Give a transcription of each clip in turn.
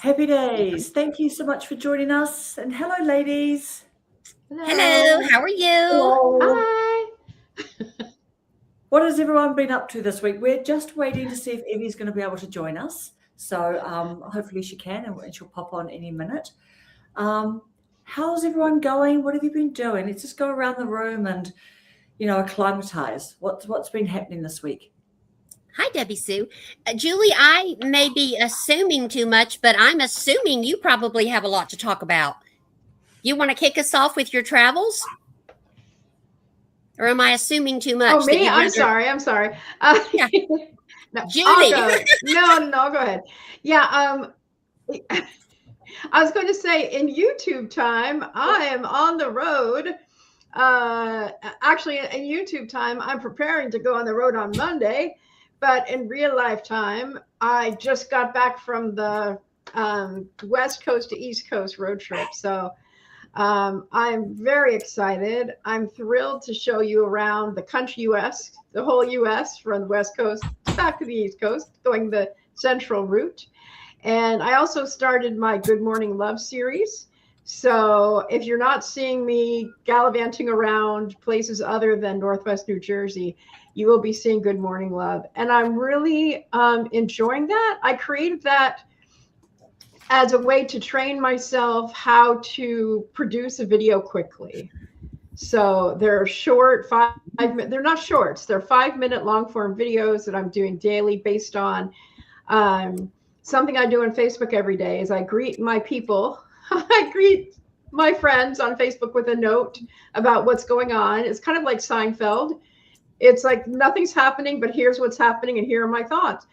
Happy days. Thank you so much for joining us. And hello, ladies. Hello, how are you? Hello. Hi. What has everyone been up to this week? We're just waiting to see if Evie's going to be able to join us. So hopefully she can, and she'll pop on any minute. How's everyone going? What have you been doing? Let's just go around the room and, acclimatize. What's been happening this week? Hi, Debbie Sue. Julie, I may be assuming too much, but I'm assuming you probably have a lot to talk about. You want to kick us off with your travels? Or am I assuming too much? Oh, me? I'm sorry. Yeah. No, Julie. No, go ahead. Yeah. I was going to say in YouTube time, I am on the road. Actually, in YouTube time, I'm preparing to go on the road on Monday. But in real life time, I just got back from the West Coast to East Coast road trip. So I'm very excited. I'm thrilled to show you around the country US, the whole US from the West Coast back to the East Coast, going the central route. And I also started my Good Morning Love series. So if you're not seeing me gallivanting around places other than Northwest New Jersey, you will be seeing Good Morning Love. And I'm really enjoying that. I created that as a way to train myself how to produce a video quickly. So they're short, they're not shorts, they're 5-minute long form videos that I'm doing daily based on something I do on Facebook every day is I greet my people. I greet my friends on Facebook with a note about what's going on. It's kind of like Seinfeld. It's like nothing's happening, but here's what's happening and here are my thoughts.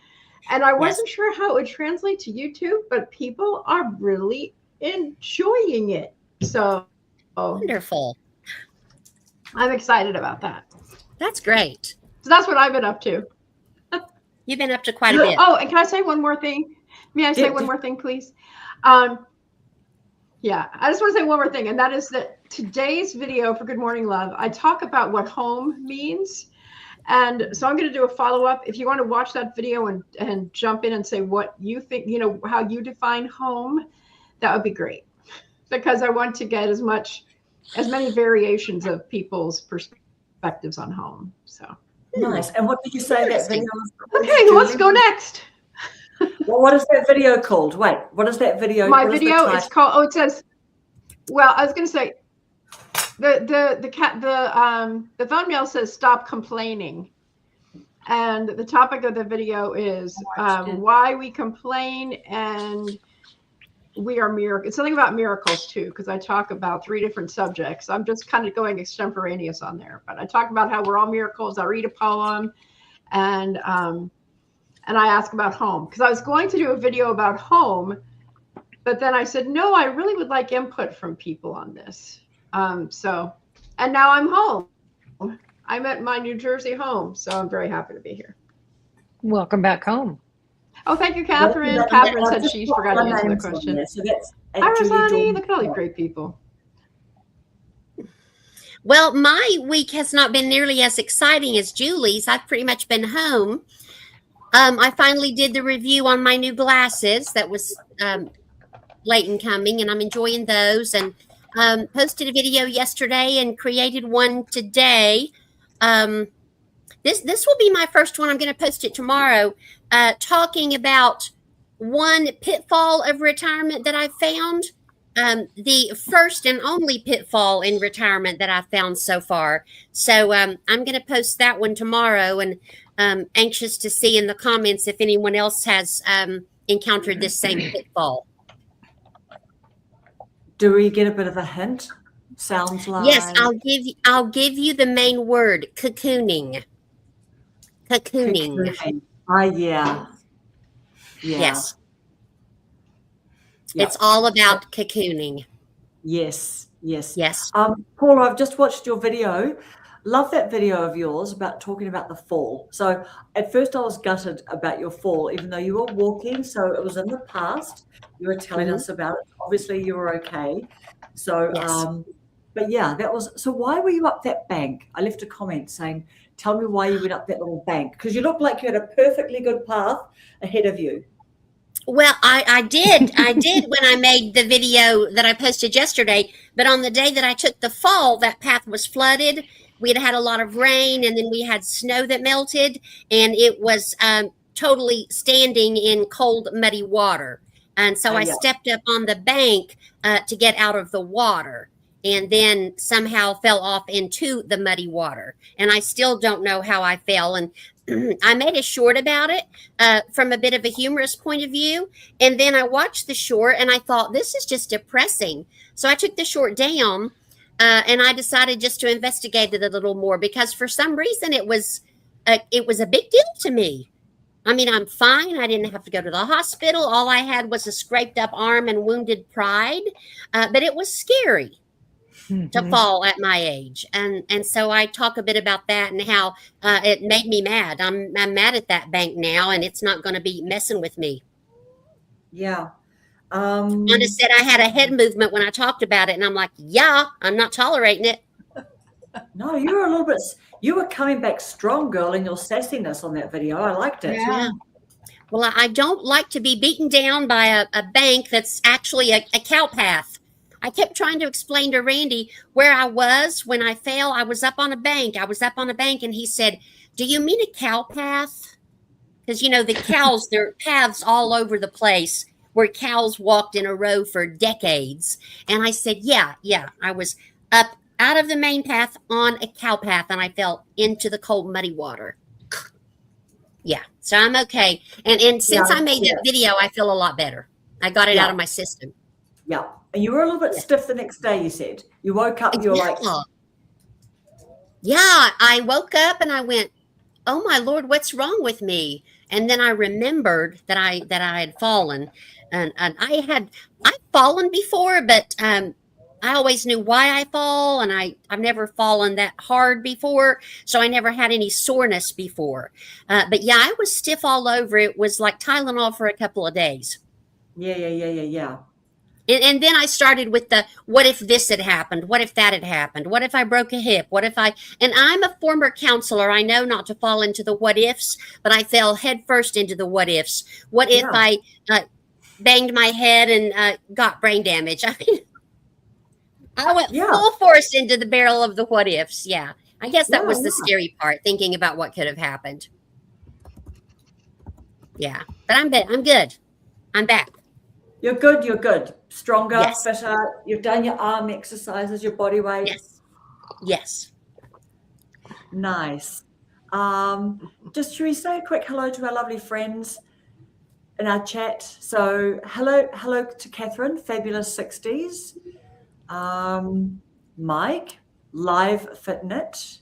And I wasn't sure how it would translate to YouTube, but people are really enjoying it. So Wonderful. I'm excited about that. That's great. So that's what I've been up to. You've been up to quite a bit. Oh, and can I say one more thing? May I say one more thing, please? Yeah, I just want to say one more thing, and that is that today's video for Good Morning Love, I talk about what home means. And so I'm going to do a follow-up. If you want to watch that video and jump in and say what you think, how you define home, that would be great. Because I want to get as many variations of people's perspectives on home. So nice. And what did you say that video was? Okay, who wants to go next? Well, what is that video called? Wait, what is that video? My video is called. It says. Well, I was going to say, the thumbnail says "Stop Complaining," and the topic of the video is why we complain and we are miracles. It's something about miracles too, because I talk about 3 different subjects. I'm just kind of going extemporaneous on there, but I talk about how we're all miracles. I read a poem, and I ask about home because I was going to do a video about home, but then I said, no, I really would like input from people on this. And now I'm home. I'm at my New Jersey home, so I'm very happy to be here. Welcome back home. Oh, thank you, Catherine. Catherine said she forgot to answer the question. So that's hi, Rosani. Look at all these great people. Well, my week has not been nearly as exciting as Julie's. I've pretty much been home. I finally did the review on my new glasses that was late in coming, and I'm enjoying those. And posted a video yesterday and created one today. This will be my first one. I'm going to post it tomorrow, talking about one pitfall of retirement that I found. The first and only pitfall in retirement that I've found so far. So I'm going to post that one tomorrow, and anxious to see in the comments if anyone else has encountered this same pitfall. Do we get a bit of a hint? Sounds like yes. I'll give you the main word: cocooning. Cocooning. Yeah. Yes. Yep. It's all about cocooning. Yes. Paula, I've just watched your video. Love that video of yours about talking about the fall. So at first I was gutted about your fall, even though you were walking. So it was in the past. You were telling us about it. Obviously you were okay. So, but yeah, that was, so why were you up that bank? I left a comment saying, tell me why you went up that little bank. Because you looked like you had a perfectly good path ahead of you. Well, I did. I did when I made the video that I posted yesterday. But on the day that I took the fall, that path was flooded. We had had a lot of rain, and then we had snow that melted, and it was totally standing in cold, muddy water. And so I Yeah. stepped up on the bank to get out of the water, and then somehow fell off into the muddy water. And I still don't know how I fell. And I made a short about it from a bit of a humorous point of view. And then I watched the short and I thought, this is just depressing. So I took the short down and I decided just to investigate it a little more because for some reason it was a big deal to me. I mean, I'm fine. I didn't have to go to the hospital. All I had was a scraped up arm and wounded pride. But it was scary to fall at my age, and so I talk a bit about that and how it made me mad. I'm mad at that bank now, and it's not going to be messing with me. Yeah. Wanda said I had a head movement when I talked about it, and I'm like, yeah, I'm not tolerating it. No, you were a little bit. You were coming back strong, girl, in your sassiness on that video. I liked it. Yeah. Well, I don't like to be beaten down by a bank that's actually a cow path. I kept trying to explain to Randy where I was when I fell. I was up on a bank. And he said, do you mean a cow path? Because, you know, the cows, there are paths all over the place where cows walked in a row for decades. And I said, yeah, I was up out of the main path on a cow path, and I fell into the cold, muddy water. Yeah, so I'm okay. And since I made that video, I feel a lot better. I got it out of my system. Yeah. And you were a little bit stiff the next day, you said. You woke up, you were like... Yeah, I woke up and I went, oh my Lord, what's wrong with me? And then I remembered that I had fallen. And I've fallen before, but I always knew why I fall. And I've never fallen that hard before. So I never had any soreness before. But yeah, I was stiff all over. It was like Tylenol for a couple of days. Yeah. And then I started with the, what if this had happened? What if that had happened? What if I broke a hip? And I'm a former counselor. I know not to fall into the what ifs, but I fell headfirst into the what ifs. What if I banged my head and got brain damage? I mean, I went full force into the barrel of the what ifs. Yeah. I guess that was the scary part, thinking about what could have happened. Yeah. But I'm good. I'm back. You're good. Stronger, fitter. You've done your arm exercises, your body weight. Yes. Nice. Just should we say a quick hello to our lovely friends in our chat? So hello to Catherine, Fabulous 60s. Mike, Live Fitnet.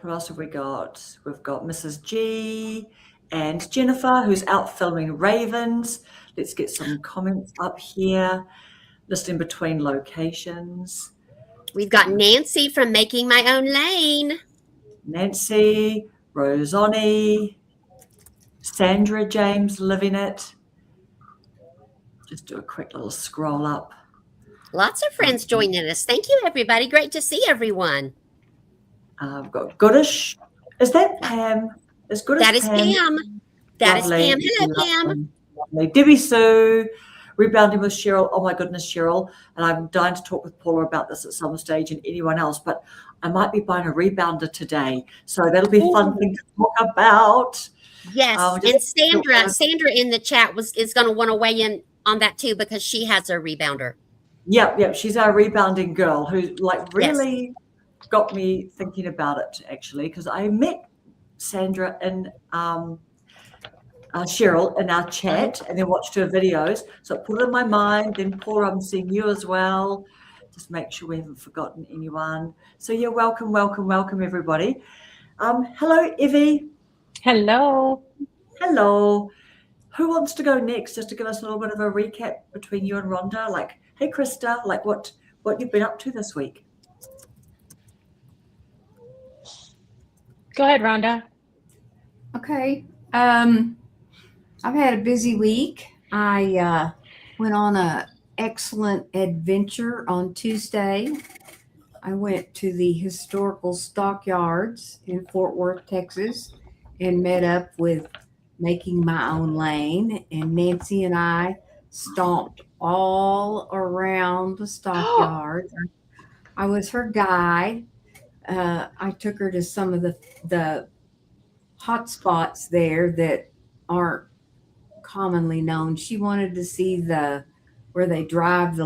Who else have we got? We've got Mrs. G and Jennifer, who's out filming ravens. Let's get some comments up here. Listing between locations. We've got Nancy from Making My Own Lane. Nancy, Rosoni, Sandra James, Living It. Just do a quick little scroll up. Lots of friends joining us. Thank you, everybody. Great to see everyone. We've got Goodish. Is that Pam? That is Pam. That is Pam. Hello, Pam. Lovely. Debbie Sue, rebounding with Cheryl. Oh my goodness, Cheryl. And I'm dying to talk with Paula about this at some stage and anyone else, but I might be buying a rebounder today. So that'll be a fun thing to talk about. Yes. And Sandra in the chat is going to want to weigh in on that too, because she has a rebounder. Yep. She's our rebounding girl who really got me thinking about it, actually, because I met Sandra and Cheryl in our chat and then watched her videos. So it put it in my mind. Then Paula, I'm seeing you as well. Just make sure we haven't forgotten anyone. So yeah, welcome everybody. Hello, Evie. Hello. Who wants to go next, just to give us a little bit of a recap between you and Rhonda? Like, hey, Krista, like what you've been up to this week? Go ahead, Rhonda. Okay. I've had a busy week. I went on an excellent adventure on Tuesday. I went to the historical stockyards in Fort Worth, Texas, and met up with making my own lane, and Nancy and I stomped all around the stockyards. I was her guide. I took her to some of the hot spots there that aren't commonly known. She wanted to see where they drive the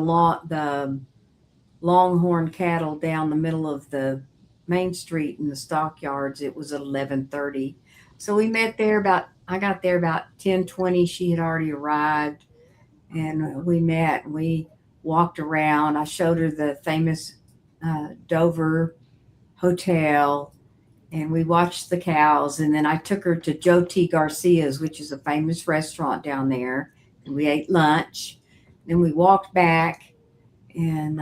longhorn cattle down the middle of the main street in the stockyards. It was at 11:30. So we met there I got there about 10:20. She had already arrived, and we met and we walked around. I showed her the famous Dover Hotel, and we watched the cows. And then I took her to Joe T. Garcia's, which is a famous restaurant down there, and we ate lunch. Then we walked back and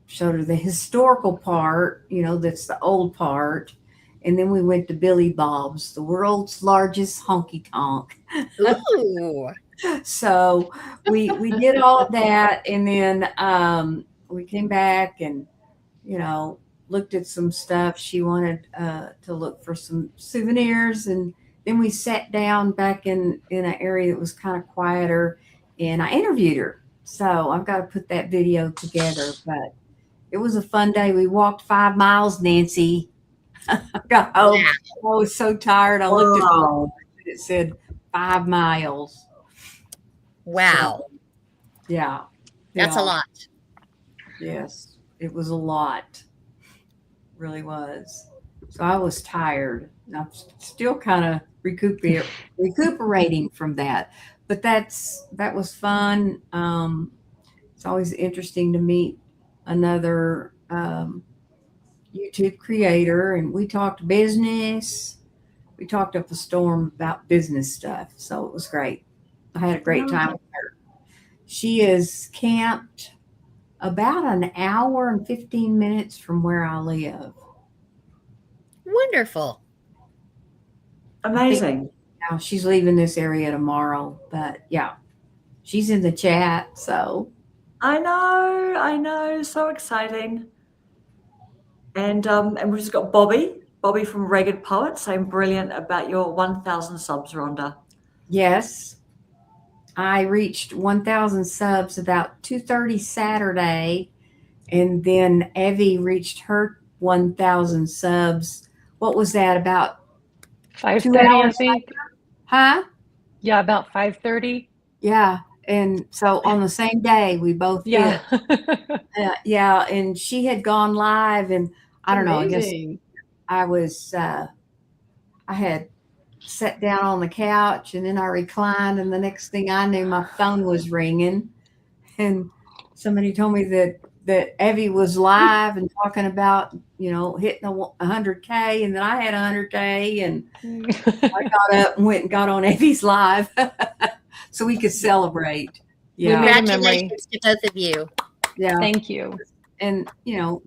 showed her the historical part, that's the old part. And then we went to Billy Bob's, the world's largest honky tonk. Ooh. So we did all of that, and then we came back and looked at some stuff. She wanted to look for some souvenirs, and then we sat down back in an area that was kind of quieter, and I interviewed her. So I've got to put that video together, but it was a fun day. We walked 5 miles, Nancy. I got home. Yeah. I was so tired. I looked at Wow. it said 5 miles. Wow. So, yeah. That's Yeah. a lot. Yes, it was a lot. Really was. So I was tired. I'm still kind of recuperating from that. But that was fun. It's always interesting to meet another YouTube creator, and we talked business. We talked up a storm about business stuff. So it was great. I had a great time with her. She is camped about an hour and 15 minutes from where I live. Wonderful. Amazing. Now she's leaving this area tomorrow, but yeah, she's in the chat. So I know, so exciting. And we've just got Bobby from Ragged Poet saying brilliant about your 1,000 subs, Rhonda. yes, I reached 1,000 subs about 2:30 Saturday, and then Evie reached her 1,000 subs. What was that, about 5:30, I hours think. Huh? Yeah, about 5:30. Yeah. And so on the same day, we both Yeah. hit. Yeah. And she had gone live, and I don't know, I guess Amazing. I had sat down on the couch, and then I reclined, and the next thing I knew, my phone was ringing, and somebody told me that Evie was live and talking about, hitting 100K, and then I had 100K, and I got up and went and got on Evie's live so we could celebrate. Yeah. made a memory. Congratulations to both of you. Yeah. Thank you. And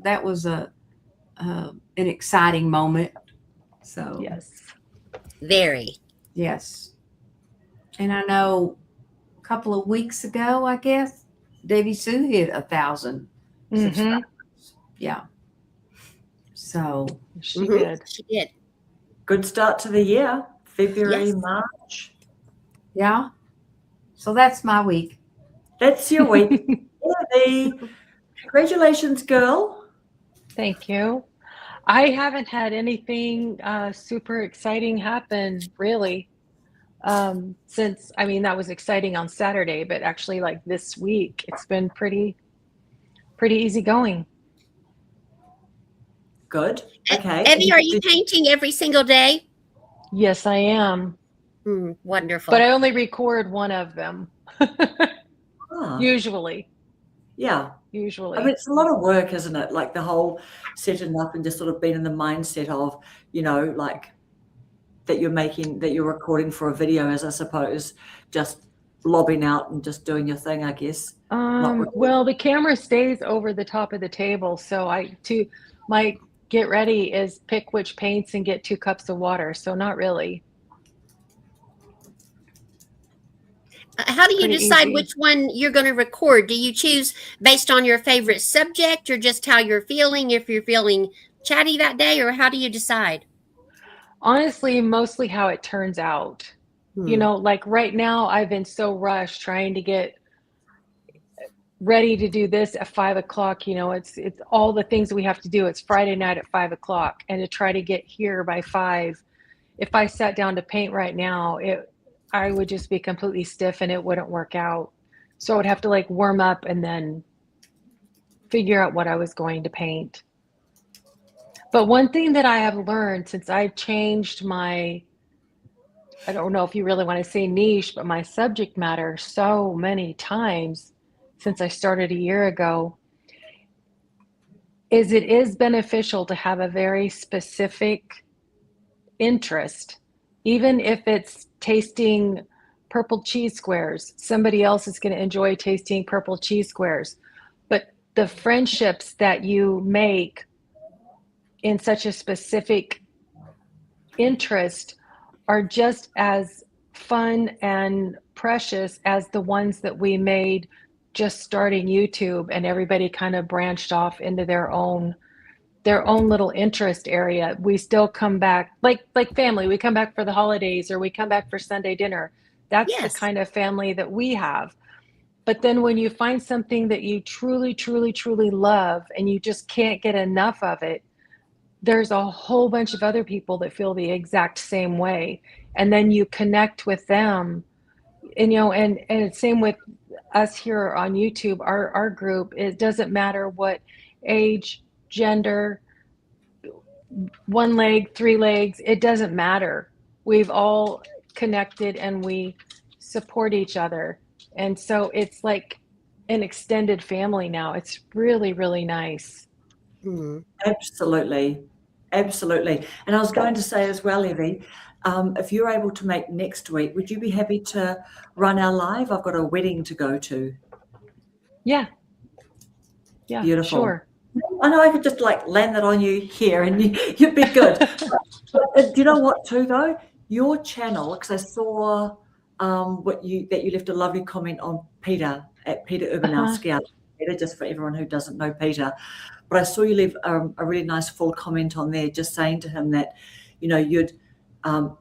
that was an exciting moment. So Yes. Very. yes. And I know a couple of weeks ago, I guess, Davy Sue hit 1,000 subscribers. Yeah. So She Mhm. did. She did. Good start to the year. February, Yes. March. yeah. So that's my week. That's your week. Congratulations, girl. Thank you. I haven't had anything super exciting happen, really, since, that was exciting on Saturday, but actually, like, this week, it's been pretty easy going. Good. Okay. Evie, are you painting every single day? Yes, I am, Wonderful. but I only record one of them. Usually. Yeah. Usually. It's a lot of work, isn't it? Like the whole setting up and just sort of being in the mindset of, like that you're recording for a video, as I suppose, just lobbing out and just doing your thing, I guess. Well, the camera stays over the top of the table, so my get ready is pick which paints and get 2 cups of water. So not really. How do you Pretty decide easy. which one you're going to record? Do you choose based on your favorite subject, or just how you're feeling, if you're feeling chatty that day, or how do you decide? Honestly, mostly how it turns out. You know, like right now, I've been so rushed trying to get ready to do this at 5 o'clock. You know, it's all the things that we have to do. It's Friday night at 5 o'clock, and to try to get here by 5. If I sat down to paint right now, I would just be completely stiff and it wouldn't work out. So I would have to like warm up and then figure out what I was going to paint. But one thing that I have learned since I've changed my, I don't know if you really want to say niche, but my subject matter so many times since I started a year ago, is it is beneficial to have a very specific interest. Even if it's tasting purple cheese squares, somebody else is going to enjoy tasting purple cheese squares. But the friendships that you make in such a specific interest are just as fun and precious as the ones that we made just starting YouTube, and everybody kind of branched off into their own little interest area. We still come back like family. We come back for the holidays, or we come back for Sunday dinner. That's the kind of family that we have. But then when you find something that you truly, truly, truly love and you just can't get enough of it, there's a whole bunch of other people that feel the exact same way. And then you connect with them. And, you know, and it's same with us here on YouTube, our group. It doesn't matter what age, gender, one leg, 3 legs, it doesn't matter. We've all connected and we support each other. And so it's like an extended family now. It's really, really nice. Absolutely. Absolutely. And I was going to say as well, Evie, if you're able to make next week, would you be happy to run our live? I've got a wedding to go to. Yeah. Beautiful. Sure. I know I could just like land that on you here and you'd be good. But do you know what too though? Your channel, because I saw that you left a lovely comment on Peter at Peter Urbanowski. Peter, just for everyone who doesn't know Peter. But I saw you leave a really nice full comment on there, just saying to him that, you know, you'd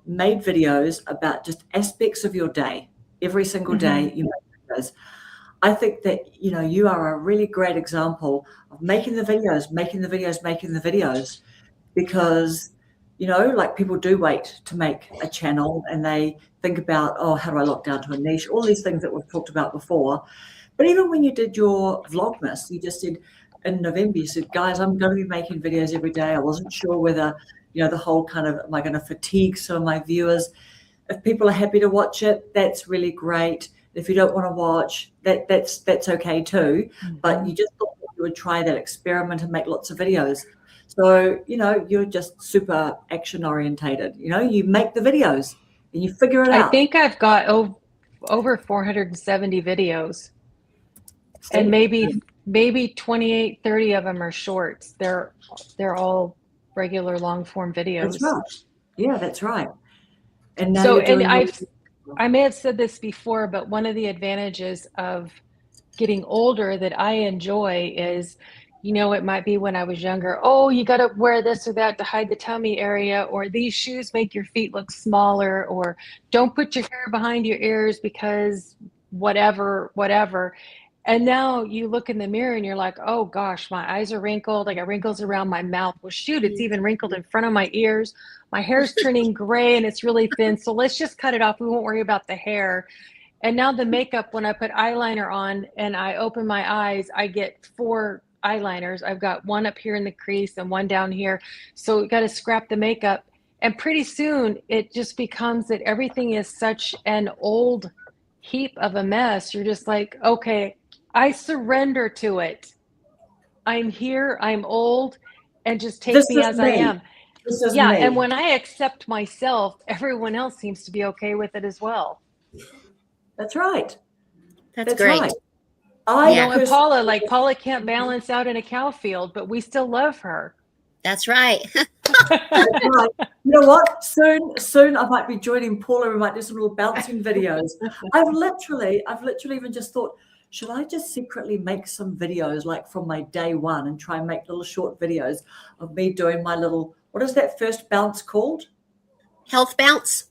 made videos about just aspects of your day. Every single day you make videos. I think that, you know, you are a really great example of making the videos, because, you know, like people do wait to make a channel and they think about, oh, how do I lock down to a niche? All these things that we've talked about before. But even when you did your Vlogmas, you just said in November, you said, guys, I'm going to be making videos every day. I wasn't sure whether, you know, the whole kind of, am I going to fatigue some of my viewers? If people are happy to watch it, that's really great. If you don't want to watch, that's okay too. But you just thought you would try that experiment and make lots of videos. So, you know, you're just super action orientated. You know, you make the videos and you figure it out. I think I've got over 470 videos. And maybe 28, 30 of them are shorts. They're all regular long form videos. That's right. Yeah, that's right. And now so, and I may have said this before, but one of the advantages of getting older that I enjoy is, you know, it might be when I was younger, oh, you got to wear this or that to hide the tummy area, or these shoes make your feet look smaller, or don't put your hair behind your ears because whatever. And now you look in the mirror and you're like, oh gosh, my eyes are wrinkled. I got wrinkles around my mouth. Well, shoot, it's even wrinkled in front of my ears. My hair's turning gray and it's really thin. So let's just cut it off. We won't worry about the hair. And now the makeup, when I put eyeliner on and I open my eyes, I get 4 eyeliners. I've got one up here in the crease and one down here. So we got to scrap the makeup. And pretty soon it just becomes that everything is such an old heap of a mess. You're just like, okay, I surrender to it. I'm here, I'm old, and just take me as I am. Yeah, and when I accept myself, everyone else seems to be okay with it as well. That's right. That's great. Right. You know, and Paula can't balance out in a cow field, but we still love her. That's right. That's right. You know what? Soon I might be joining Paula. We might do some little bouncing videos. I've literally even just thought, should I just secretly make some videos like from my day one and try and make little short videos of me doing my little, what is that first bounce called? Health bounce.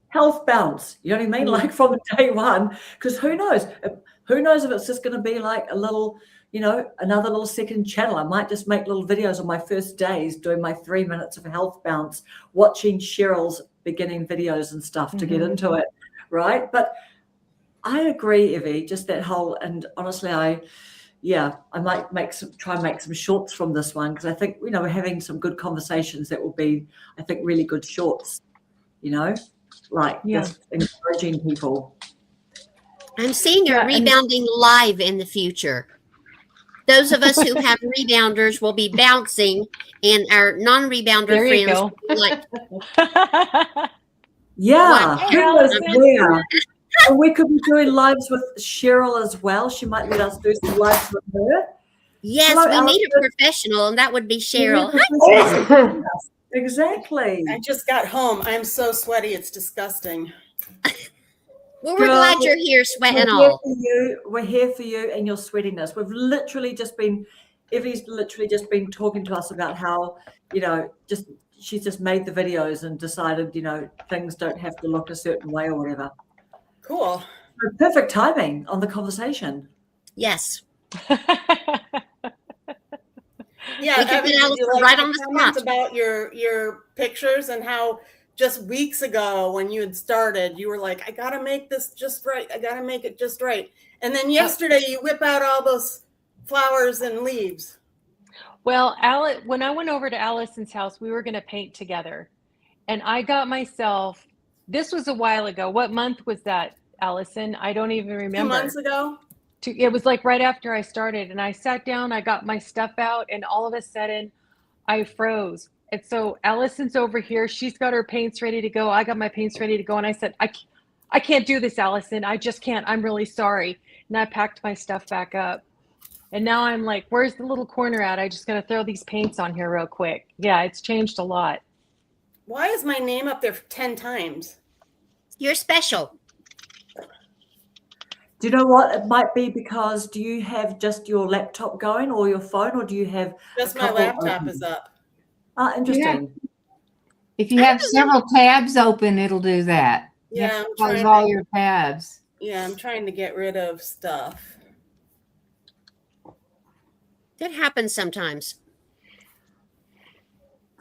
Health bounce. You know what I mean? Like from day one, because who knows? Who knows if it's just going to be like a little, another little second channel. I might just make little videos on my first days doing my 3 minutes of health bounce, watching Cheryl's beginning videos and stuff to get into it, right? But I agree, Evie, just that whole, and honestly, I might try and make some shorts from this one, because I think, we're having some good conversations that will be, I think, really good shorts, just encouraging people. I'm seeing a rebounding live in the future. Those of us who have rebounders will be bouncing, and our non-rebounder friends will be like, yeah, and we could be doing lives with Cheryl as well. She might let us do some lives with her. Yes, Hello, we need a professional, and that would be Cheryl. Exactly. I just got home. I'm so sweaty. It's disgusting. Well, we're glad you're here sweating all. We're here for you and your sweatiness. Evie's literally just been talking to us about how, she's just made the videos and decided, things don't have to look a certain way or whatever. Cool. So perfect timing on the conversation. Yes. Yeah, we can put right on the spot about your pictures and how just weeks ago when you had started, you were like, I gotta make this just right. I gotta make it just right. And then yesterday you whip out all those flowers and leaves. Well, when I went over to Allison's house, we were going to paint together, and I got myself. This was a while ago. What month was that, Allison? I don't even remember. 2 months ago. It was like right after I started, and I sat down, I got my stuff out, and all of a sudden I froze. And so Allison's over here. She's got her paints ready to go. I got my paints ready to go. And I said, I can't do this, Allison. I just can't. I'm really sorry. And I packed my stuff back up. And now I'm like, where's the little corner at? I just got to throw these paints on here real quick. Yeah, it's changed a lot. Why is my name up there 10 times? You're special. Do you know what? It might be because, do you have just your laptop going or your phone, or do you have just my laptop is up? Interesting. Yeah. If you have several tabs open, it'll do that. Yeah, close all your tabs. Yeah, I'm trying to get rid of stuff. That happens sometimes.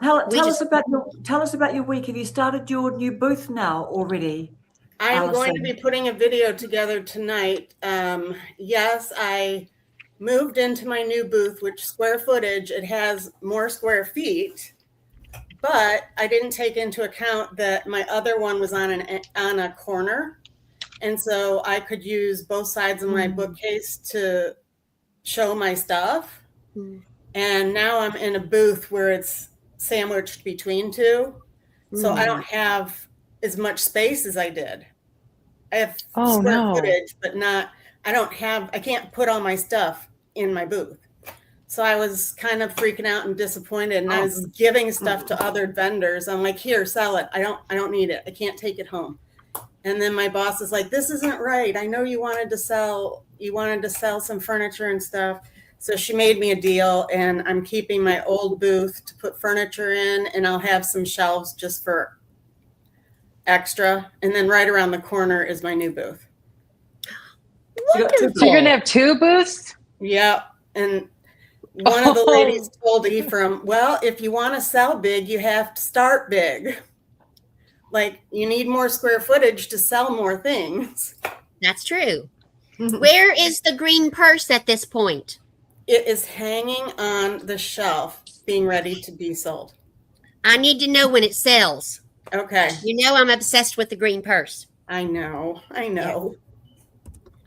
Tell us about your week. Have you started your new booth now already? I am going to be putting a video together tonight. Yes, I moved into my new booth, which square footage, it has more square feet, but I didn't take into account that my other one was on a corner. And so I could use both sides of my bookcase to show my stuff. And now I'm in a booth where it's sandwiched between two. So I don't have as much space as I did. I have square footage, but I can't put all my stuff in my booth. So I was kind of freaking out and disappointed, and I was giving stuff to other vendors. I'm like, here, sell it. I don't need it. I can't take it home. And then my boss is like, this isn't right. I know you wanted to sell some furniture and stuff. So she made me a deal, and I'm keeping my old booth to put furniture in, and I'll have some shelves just for extra. And then right around the corner is my new booth. So you're going to have two booths? Yeah. And one of the ladies told Ephraim, well, if you want to sell big, you have to start big. Like, you need more square footage to sell more things. That's true. Where is the green purse at this point? It is hanging on the shelf, being ready to be sold. I need to know when it sells. Okay. You know I'm obsessed with the green purse. I know. Yeah.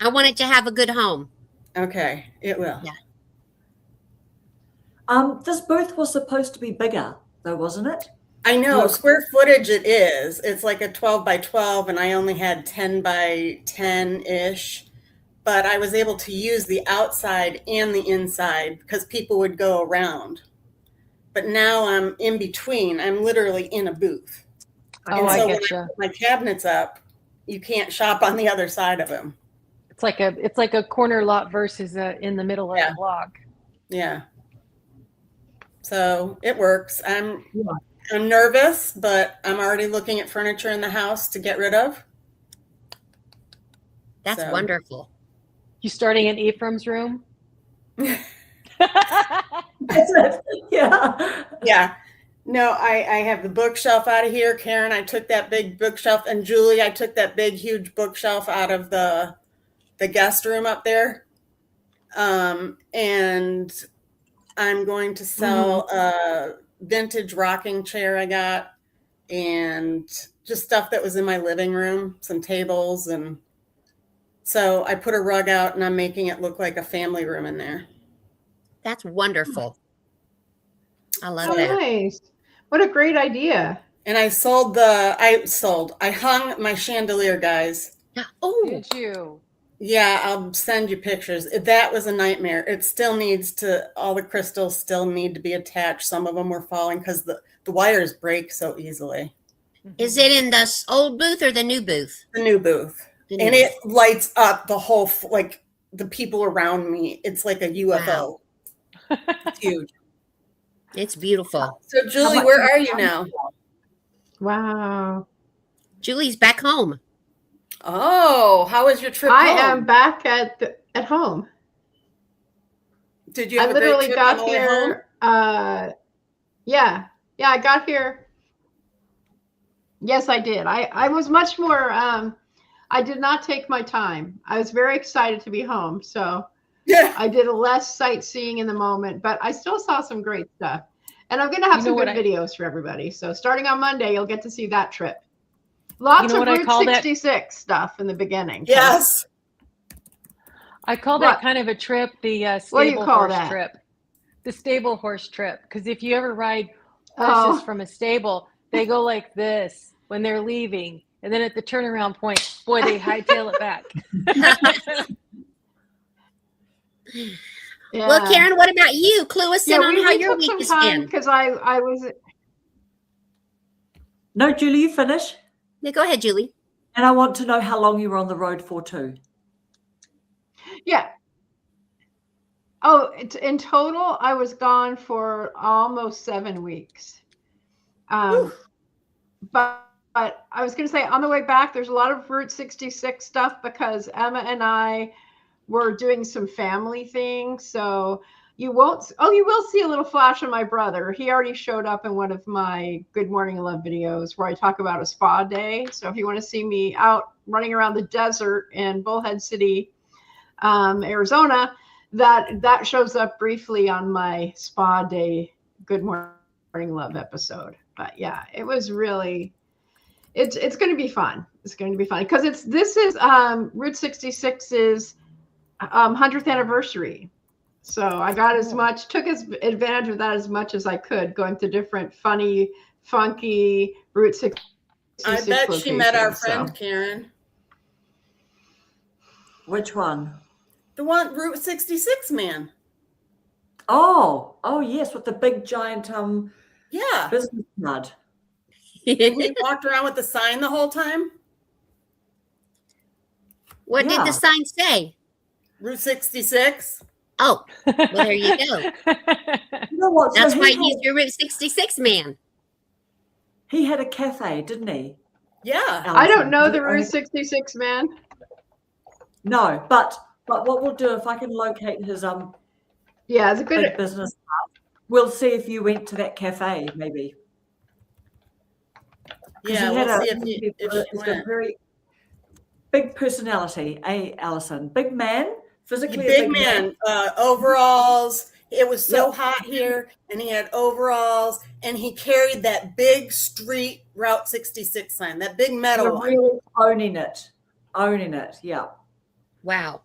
I want it to have a good home. Okay, it will. Yeah. This booth was supposed to be bigger, though, wasn't it? I know. Square footage it is. It's like a 12 by 12, and I only had 10 by 10-ish. But I was able to use the outside and the inside because people would go around. But now I'm in between. I'm literally in a booth. And so when I put my cabinets up, you can't shop on the other side of them. It's like a corner lot versus in the middle of the block. Yeah. So it works. I'm nervous, but I'm already looking at furniture in the house to get rid of. That's So. wonderful. You starting in Ephraim's room? That's it. Yeah. Yeah. No, I have the bookshelf out of here. Karen, I took that big bookshelf, and Julie, I took that big, huge bookshelf out of the guest room up there. And I'm going to sell a vintage rocking chair I got, and just stuff that was in my living room, some tables. And so I put a rug out, and I'm making it look like a family room in there. That's wonderful. I love Oh, that. nice. What a great idea. And I hung my chandelier, guys. Oh, Did you? Yeah, I'll send you pictures. That was a nightmare. It still needs to, all the crystals still need to be attached. Some of them were falling because the wires break so easily. is it in the old booth or the new booth? The new booth. The And new it lights up the whole, like the people around me. It's like a UFO. It's huge. It's beautiful. So Julie, where are you now? Wow. Julie's back home. Oh, how was your trip I home? am back at home. Did you I have a great literally trip on got the way home? here. Yeah, I got here. Yes, I did. I was much more. I did not take my time. I was very excited to be home, so Yeah. I did a less sightseeing in the moment, but I still saw some great stuff. And I'm going to have some good videos for everybody. So starting on Monday, you'll get to see that trip. Lots of Route 66 stuff in the beginning. Yes. I call that kind of a trip the What do you stable call horse that? trip. The stable horse trip. Because if you ever ride Oh. horses from a stable, they go like this when they're leaving. And then at the turnaround point, boy, they hightail it back. Yeah. Well, Karen, what about you? Clue us in on how your week has been. Because I was. No, Julie, you finish. Yeah, go ahead, Julie. And I want to know how long you were on the road for too. Yeah. Oh, in total, I was gone for almost 7 weeks. But I was going to say on the way back, there's a lot of Route 66 stuff because Emma and I were doing some family things. So you will see a little flash of my brother. He already showed up in one of my Good Morning Love videos where I talk about a spa day. So if you want to see me out running around the desert in Bullhead City, Arizona, that shows up briefly on my spa day Good Morning Love episode. But yeah, it was really, it's going to be fun. It's going to be fun because this is Route 66's 100th anniversary. So I got took advantage of that as much as I could, going to different funny, funky Route 66 I bet she met our locations, friend Karen. Which one? The one, Route 66 man. Oh, yes, with the big giant Yeah. business card. He walked around with the sign the whole time. What did the sign say? Route 66. Oh, well, there you go. You know what? That's So why he's your Route 66 man. he had a cafe, didn't he? Yeah. I don't know the Route 66 man. No, but what we'll do if I can locate his Yeah, it's a good big business card, we'll see if you went to that cafe maybe. Yeah, we'll see if he's she got a went. very big personality, Allison? Big man, physically a Big man, overalls. It was so hot here, and he had overalls, and he carried that big street Route 66 sign, that big metal You're one. really owning it. Yeah. Wow.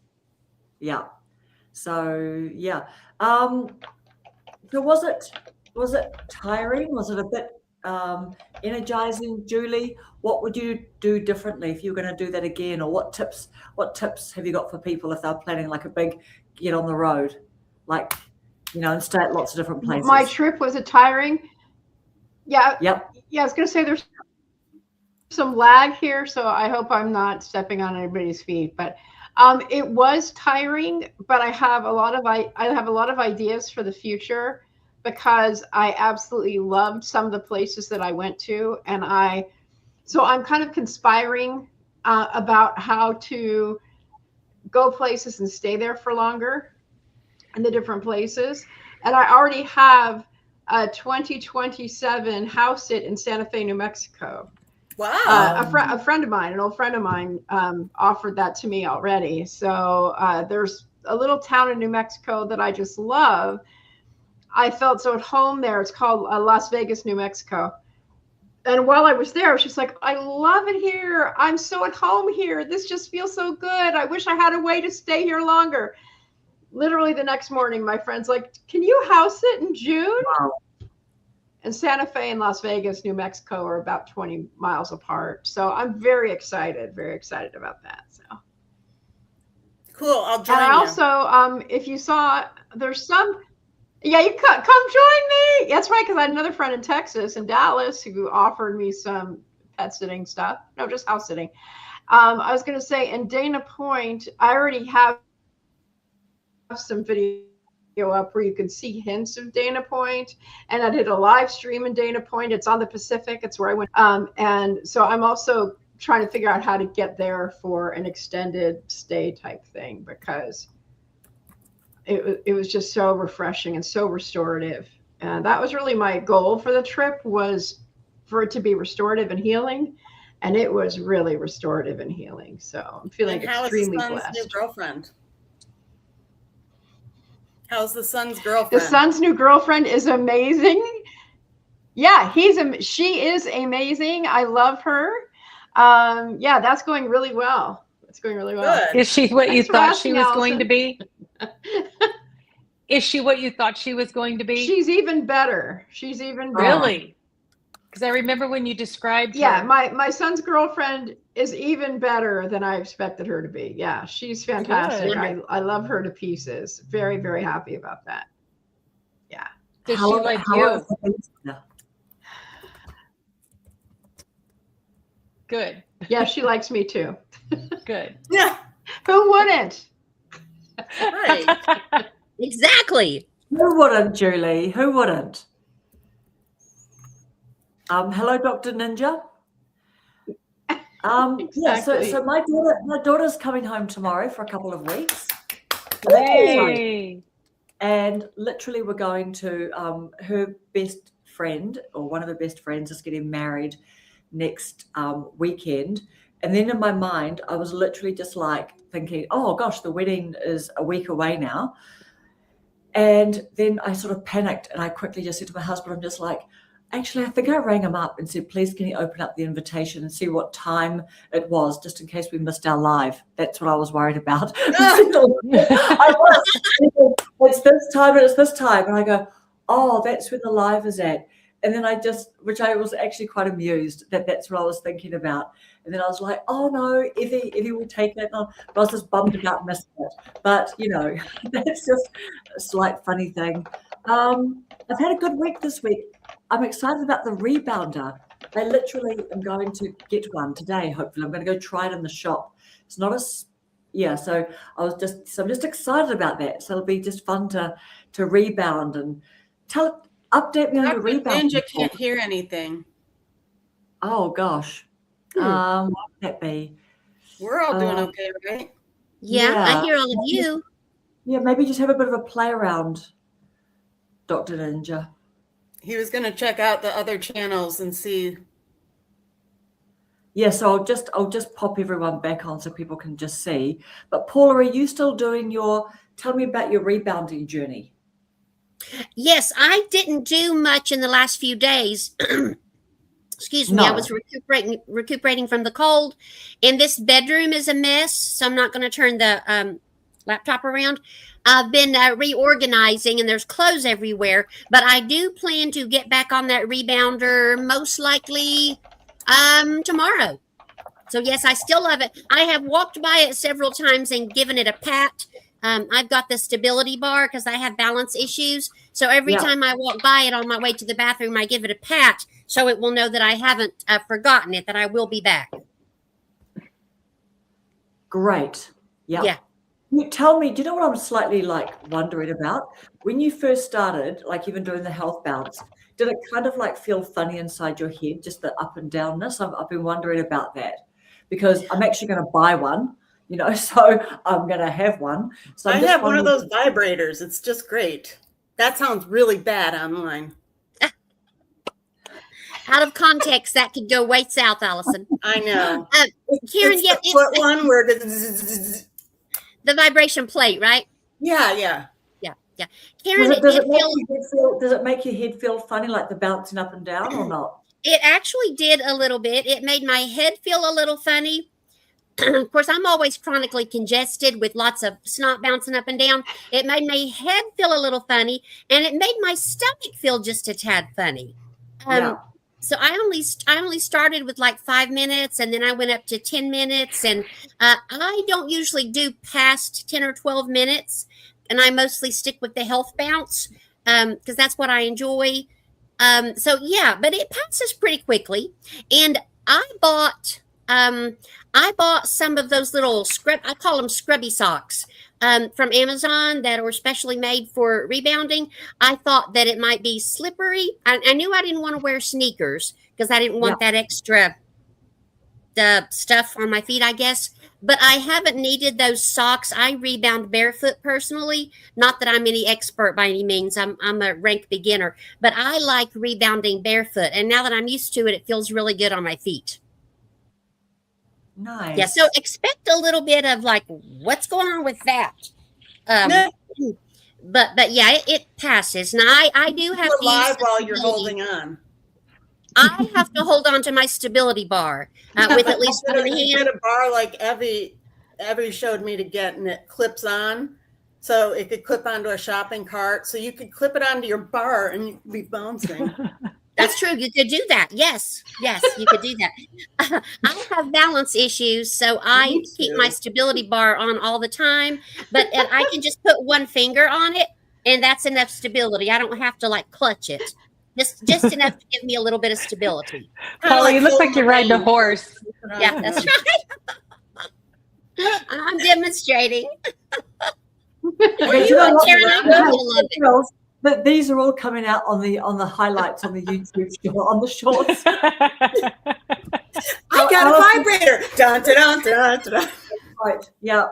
Yeah. So yeah. So was it tiring? Was it a bit energizing, Julie? What would you do differently if you were going to do that again? Or what tips have you got for people if they're planning like a big get on the road, like, and stay at lots of different places? My trip was tiring. Yeah. Yep. Yeah, I was going to say there's some lag here, so I hope I'm not stepping on anybody's feet. But it was tiring, but I have a lot of ideas for the future. because I absolutely loved some of the places that I went to. And so I'm kind of conspiring about how to go places and stay there for longer in the different places. And I already have a 2027 house sit in Santa Fe, New Mexico. Wow. A friend of mine, an old friend of mine, offered that to me already. So there's a little town in New Mexico that I just love. I felt so at home there. It's called Las Vegas, New Mexico. And while I was there, I was just like, I love it here. I'm so at home here. This just feels so good. I wish I had a way to stay here longer. Literally the next morning, my friend's like, can you house it in June? Wow. And Santa Fe and Las Vegas, New Mexico are about 20 miles apart. So I'm very excited about that. So Cool. I'll join and I you. also, if you saw, there's some, yeah, you come join me. That's right, because I had another friend in Texas, in Dallas, who offered me some pet sitting stuff. No, just house sitting. I was going to say, in Dana Point, I already have some video up where you can see hints of Dana Point, and I did a live stream in Dana Point. It's on the Pacific. It's where I went. And so I'm also trying to figure out how to get there for an extended stay type thing, because it was just so refreshing and so restorative. And that was really my goal for the trip, was for it to be restorative and healing. And it was really restorative and healing. So I'm feeling extremely blessed. New girlfriend? How's the son's girlfriend? The son's new girlfriend is amazing. Yeah, she is amazing. I love her. Yeah, that's going really well. It's going really well. Good. Is she what Thanks you for thought asking, she was Allison. going to be? Is she what you thought she was going to be? She's even better. She's even better. Really? Because I remember when you described Yeah, her. my son's girlfriend is even better than I expected her to be. Yeah, she's fantastic. Good. I love her to pieces. Very, very happy about that. Yeah. Does How she long- like how you? long has it been together? Good. Yeah, she likes me too. Good. Yeah. Who wouldn't? Right. Exactly. Who wouldn't, Julie? Who wouldn't? Hello, Dr. Ninja. Yeah, so Exactly. my daughter's coming home tomorrow for a couple of weeks. So that's exciting. Hey. And literally we're going to her best friend, or one of her best friends, is getting married next weekend. And then in my mind, I was literally just like thinking, oh gosh, the wedding is a week away now. And then I sort of panicked, and I quickly just said to my husband, I'm just like, actually, I think I rang him up and said, please, can you open up the invitation and see what time it was, just in case we missed our live. That's what I was worried about. I was. It's this time and it's this time. And I go, oh, that's when the live is at. And then which I was actually quite amused that that's what I was thinking about. And then I was like, oh no, Evie will take it. But I was just bummed about missing it. But, that's just a slight funny thing. I've had a good week this week. I'm excited about the rebounder. I literally am going to get one today, hopefully. I'm going to go try it in the shop. It's not so I'm just excited about that. So it'll be just fun to rebound and update me on your rebound. Ninja can't hear anything. Oh gosh. What would that be? We're all doing okay, right? Yeah, Yeah. I hear all of you. Yeah, maybe just have a bit of a play around, Dr. Ninja. He was going to check out the other channels and see. Yeah, so I'll just pop everyone back on so people can just see. But Paula, are you still doing tell me about your rebounding journey? Yes, I didn't do much in the last few days. Excuse me, No. I was recuperating from the cold, and this bedroom is a mess, so I'm not going to turn the laptop around. I've been reorganizing, and there's clothes everywhere, but I do plan to get back on that rebounder most likely tomorrow. So yes, I still love it. I have walked by it several times and given it a pat. I've got the stability bar because I have balance issues. So every time I walk by it on my way to the bathroom, I give it a pat so it will know that I haven't forgotten it, that I will be back. Great. Yep. Yeah. You tell me, do you know what I'm slightly like wondering about? When you first started, like even doing the health bounce, did it kind of like feel funny inside your head, just the up and downness? I've been wondering about that because I'm actually going to buy one, so I'm going to have one. So I I'm just have one of wondering. those vibrators. It's just great. That sounds really bad online. Out of context, that could go way south, Allison. I know. Karen, It's yeah, the foot one where the vibration plate, right? yeah. Yeah. Karen, Does it make your head feel funny, like the bouncing up and down, or not? it actually did a little bit. It made my head feel a little funny. Of course, I'm always chronically congested with lots of snot bouncing up and down. It made my head feel a little funny, and it made my stomach feel just a tad funny. Yeah. So I only started with like 5 minutes, and then I went up to 10 minutes, and I don't usually do past 10 or 12 minutes, and I mostly stick with the health bounce because that's what I enjoy. So yeah, but it passes pretty quickly, and I bought some of those little I call them scrubby socks from Amazon that are specially made for rebounding. I thought that it might be slippery. I knew I didn't want to wear sneakers because I didn't want that extra stuff on my feet, I guess. But I haven't needed those socks. I rebound barefoot personally. Not that I'm any expert by any means. I'm a rank beginner. But I like rebounding barefoot. And now that I'm used to it, it feels really good on my feet. Nice. Yeah, so expect a little bit of like, what's going on with that? But yeah, it passes. Now I do have to live use while you're holding on. I have to hold on to my stability bar with at least one hand. Get a bar like Evie showed me to get, and it clips on, so it could clip onto a shopping cart. So you could clip it onto your bar and you could be bouncing. That's true. You could do that. Yes, you could do that. I have balance issues, so I keep my stability bar on all the time. But I can just put one finger on it, and that's enough stability. I don't have to like clutch it. Just enough to give me a little bit of stability. Polly, you look like you're riding a horse. Yeah, that's right. I'm demonstrating. But these are all coming out on the highlights on the YouTube on the shorts. I got a vibrator. Dun, dun, dun, dun, dun. Right. Yeah.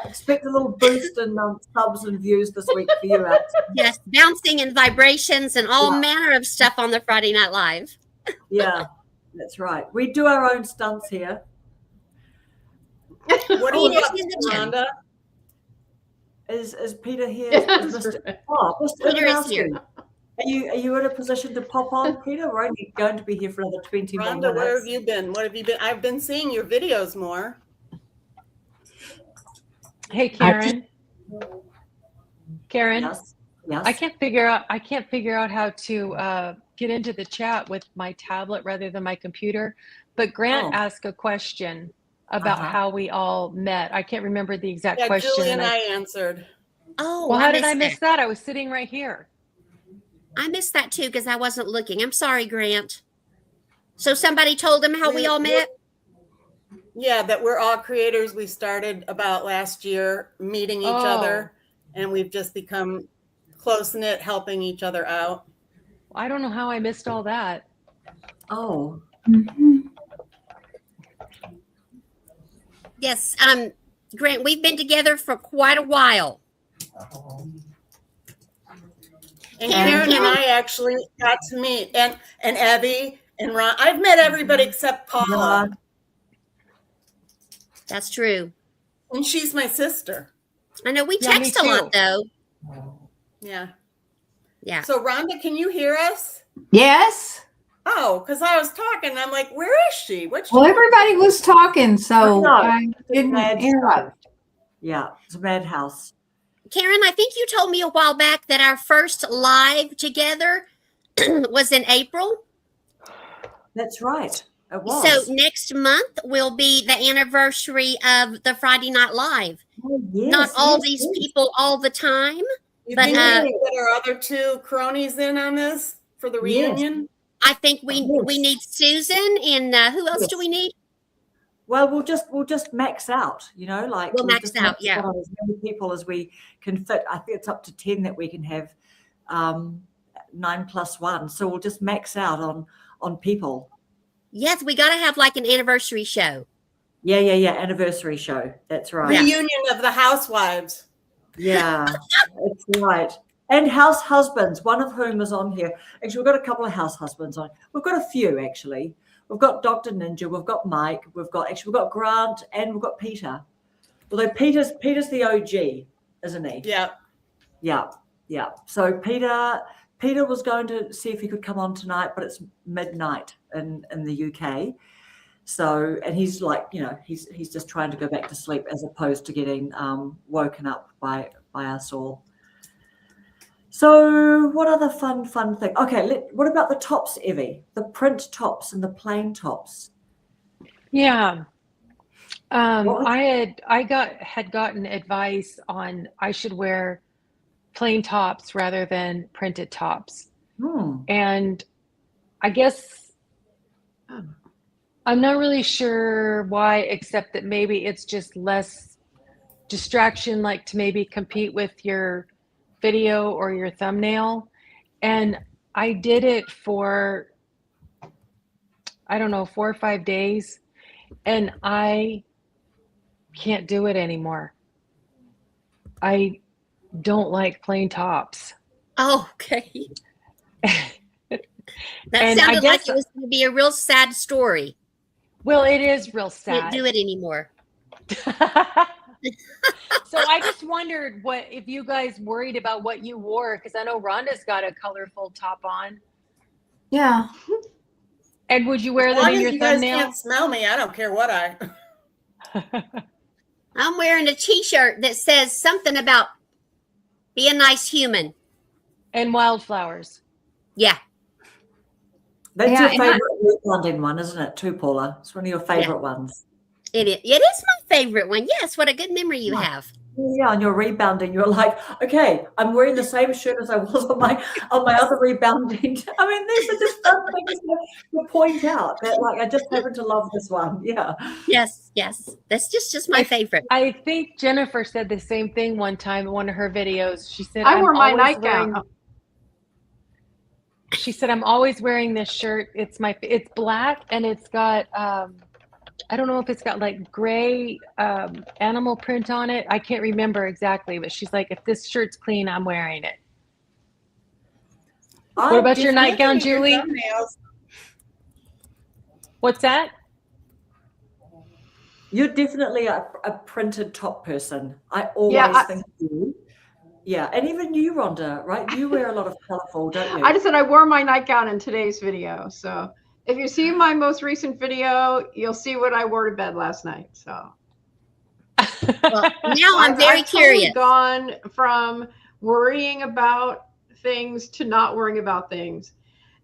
Expect a little boost in subs and views this week for you, Alex. Yes, bouncing and vibrations and all manner of stuff on the Friday Night Live. Yeah, that's right. We do our own stunts here. What are you up to, Rhonda? Is Peter here? Mr. Peter is here. Are you in a position to pop on, Peter? We're only going to be here for another 20 Rhonda, minutes. where have you been? What have you been? I've been seeing your videos more. Hey, Karen. Yes. I can't figure out how to get into the chat with my tablet rather than my computer. But Grant asked a question about how we all met. I can't remember the exact question. Julie and I answered. Oh, well, how did I miss that? I was sitting right here. I missed that too because I wasn't looking. I'm sorry, Grant. So somebody told him how we all met? Yeah, that we're all creators. We started about last year meeting each other, and we've just become close-knit, helping each other out. I don't know how I missed all that. Oh. Mm-hmm. Yes, Grant, we've been together for quite a while. And Karen and I actually got to meet, and Evie and Ron. I've met everybody except Paula. That's true. And she's my sister. I know we text a lot though. Yeah. Yeah. So Rhonda, can you hear us? Yes. Oh, because I was talking. I'm like, where is she? Well, everybody was talking, so I didn't interrupt. Yeah, it's a madhouse. Karen, I think you told me a while back that our first live together was in April. That's right. It was. So next month will be the anniversary of the Friday Night Live. Oh, yes, Not all these people all the time. You but think we can get our other two cronies in on this for the reunion? I think we need Susan and who else do we need? Well, we'll just max out, you know, like We'll max just out, yeah. out as many people as we can fit. I think it's up to 10 that we can have, 9+1. So we'll just max out on people. Yes, we got to have like an anniversary show. Yeah. Anniversary show. That's right. Yeah. Reunion of the housewives. Yeah, that's right. And house husbands, one of whom is on here. Actually, we've got a couple of house husbands on. We've got a few, actually. We've got Dr. Ninja, we've got Mike, we've got Grant, and we've got Peter. Although Peter's the OG, isn't he? Yeah. Yeah. So Peter was going to see if he could come on tonight, but it's midnight in the UK. So, and he's like, you know, he's just trying to go back to sleep as opposed to getting woken up by us all. So what other fun thing? Okay, what about the tops, Evie? The print tops and the plain tops. Yeah. I had gotten advice on I should wear plain tops rather than printed tops. And I guess I'm not really sure why, except that maybe it's just less distraction, like to maybe compete with your video or your thumbnail. And I did it for, I don't know, 4 or 5 days, and I can't do it anymore. I don't like plain tops. Oh, okay. That And I sounded like guess- it was going to be a real sad story. Well, it is real Can't sad. do it anymore. So I just wondered if you guys worried about what you wore, because I know Rhonda's got a colorful top on. Yeah. And would you wear As that long in as your you guys thumbnail? can't smell me, I don't care what I. I'm wearing a t-shirt that says something about be a nice human. And wildflowers. Yeah. That's Yeah, your and favorite London one, isn't it, too, Paula? It's one of your favorite ones. It is my favorite one. Yes, what a good memory you have. Yeah, and you're rebounding. You're like, okay, I'm wearing the same shirt as I was on my other rebounding. I mean, these are just fun things to point out that, like, I just happen to love this one. Yeah. Yes. That's just my favorite. I think Jennifer said the same thing one time in one of her videos. She said, I wore my always nightgown. She said, I'm always wearing this shirt. It's black, and it's got, I don't know if it's got like gray animal print on it. I can't remember exactly, but she's like, if this shirt's clean, I'm wearing it. What about your nightgown, Julie? Thumbnails. What's that? You're definitely a printed top person. I always think of you. Yeah, and even you, Rhonda, right? You wear a lot of colorful, don't you? I just said I wore my nightgown in today's video. So if you see my most recent video, you'll see what I wore to bed last night. So Well, now I'm very I've totally curious. gone from worrying about things to not worrying about things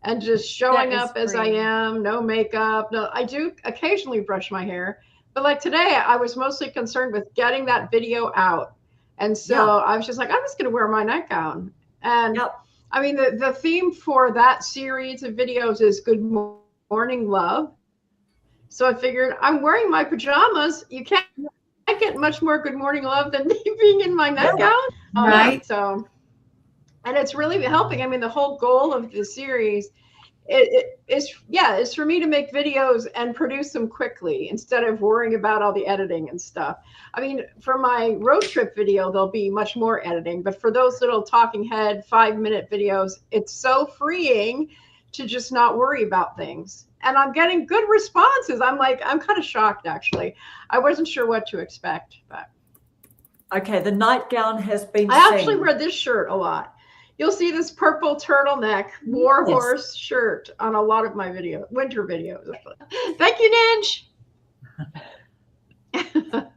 and just showing That is up as I free. am, no makeup. No, I do occasionally brush my hair, but like today I was mostly concerned with getting that video out. And so I was just like, I'm just going to wear my nightgown. And I mean, the theme for that series of videos is Good Morning Love. So I figured I'm wearing my pajamas. You can't get much more good morning love than me being in my nightgown. Right. So, and it's really helping. I mean, the whole goal of the series is for me to make videos and produce them quickly instead of worrying about all the editing and stuff. I mean, for my road trip video, there'll be much more editing, but for those little talking head 5-minute videos, it's so freeing to just not worry about things. And I'm getting good responses. I'm kind of shocked, actually. I wasn't sure what to expect, but. Okay, the nightgown has been I actually seen. wear this shirt a lot. You'll see this purple turtleneck warhorse shirt on a lot of my winter videos. Thank you, Ninja.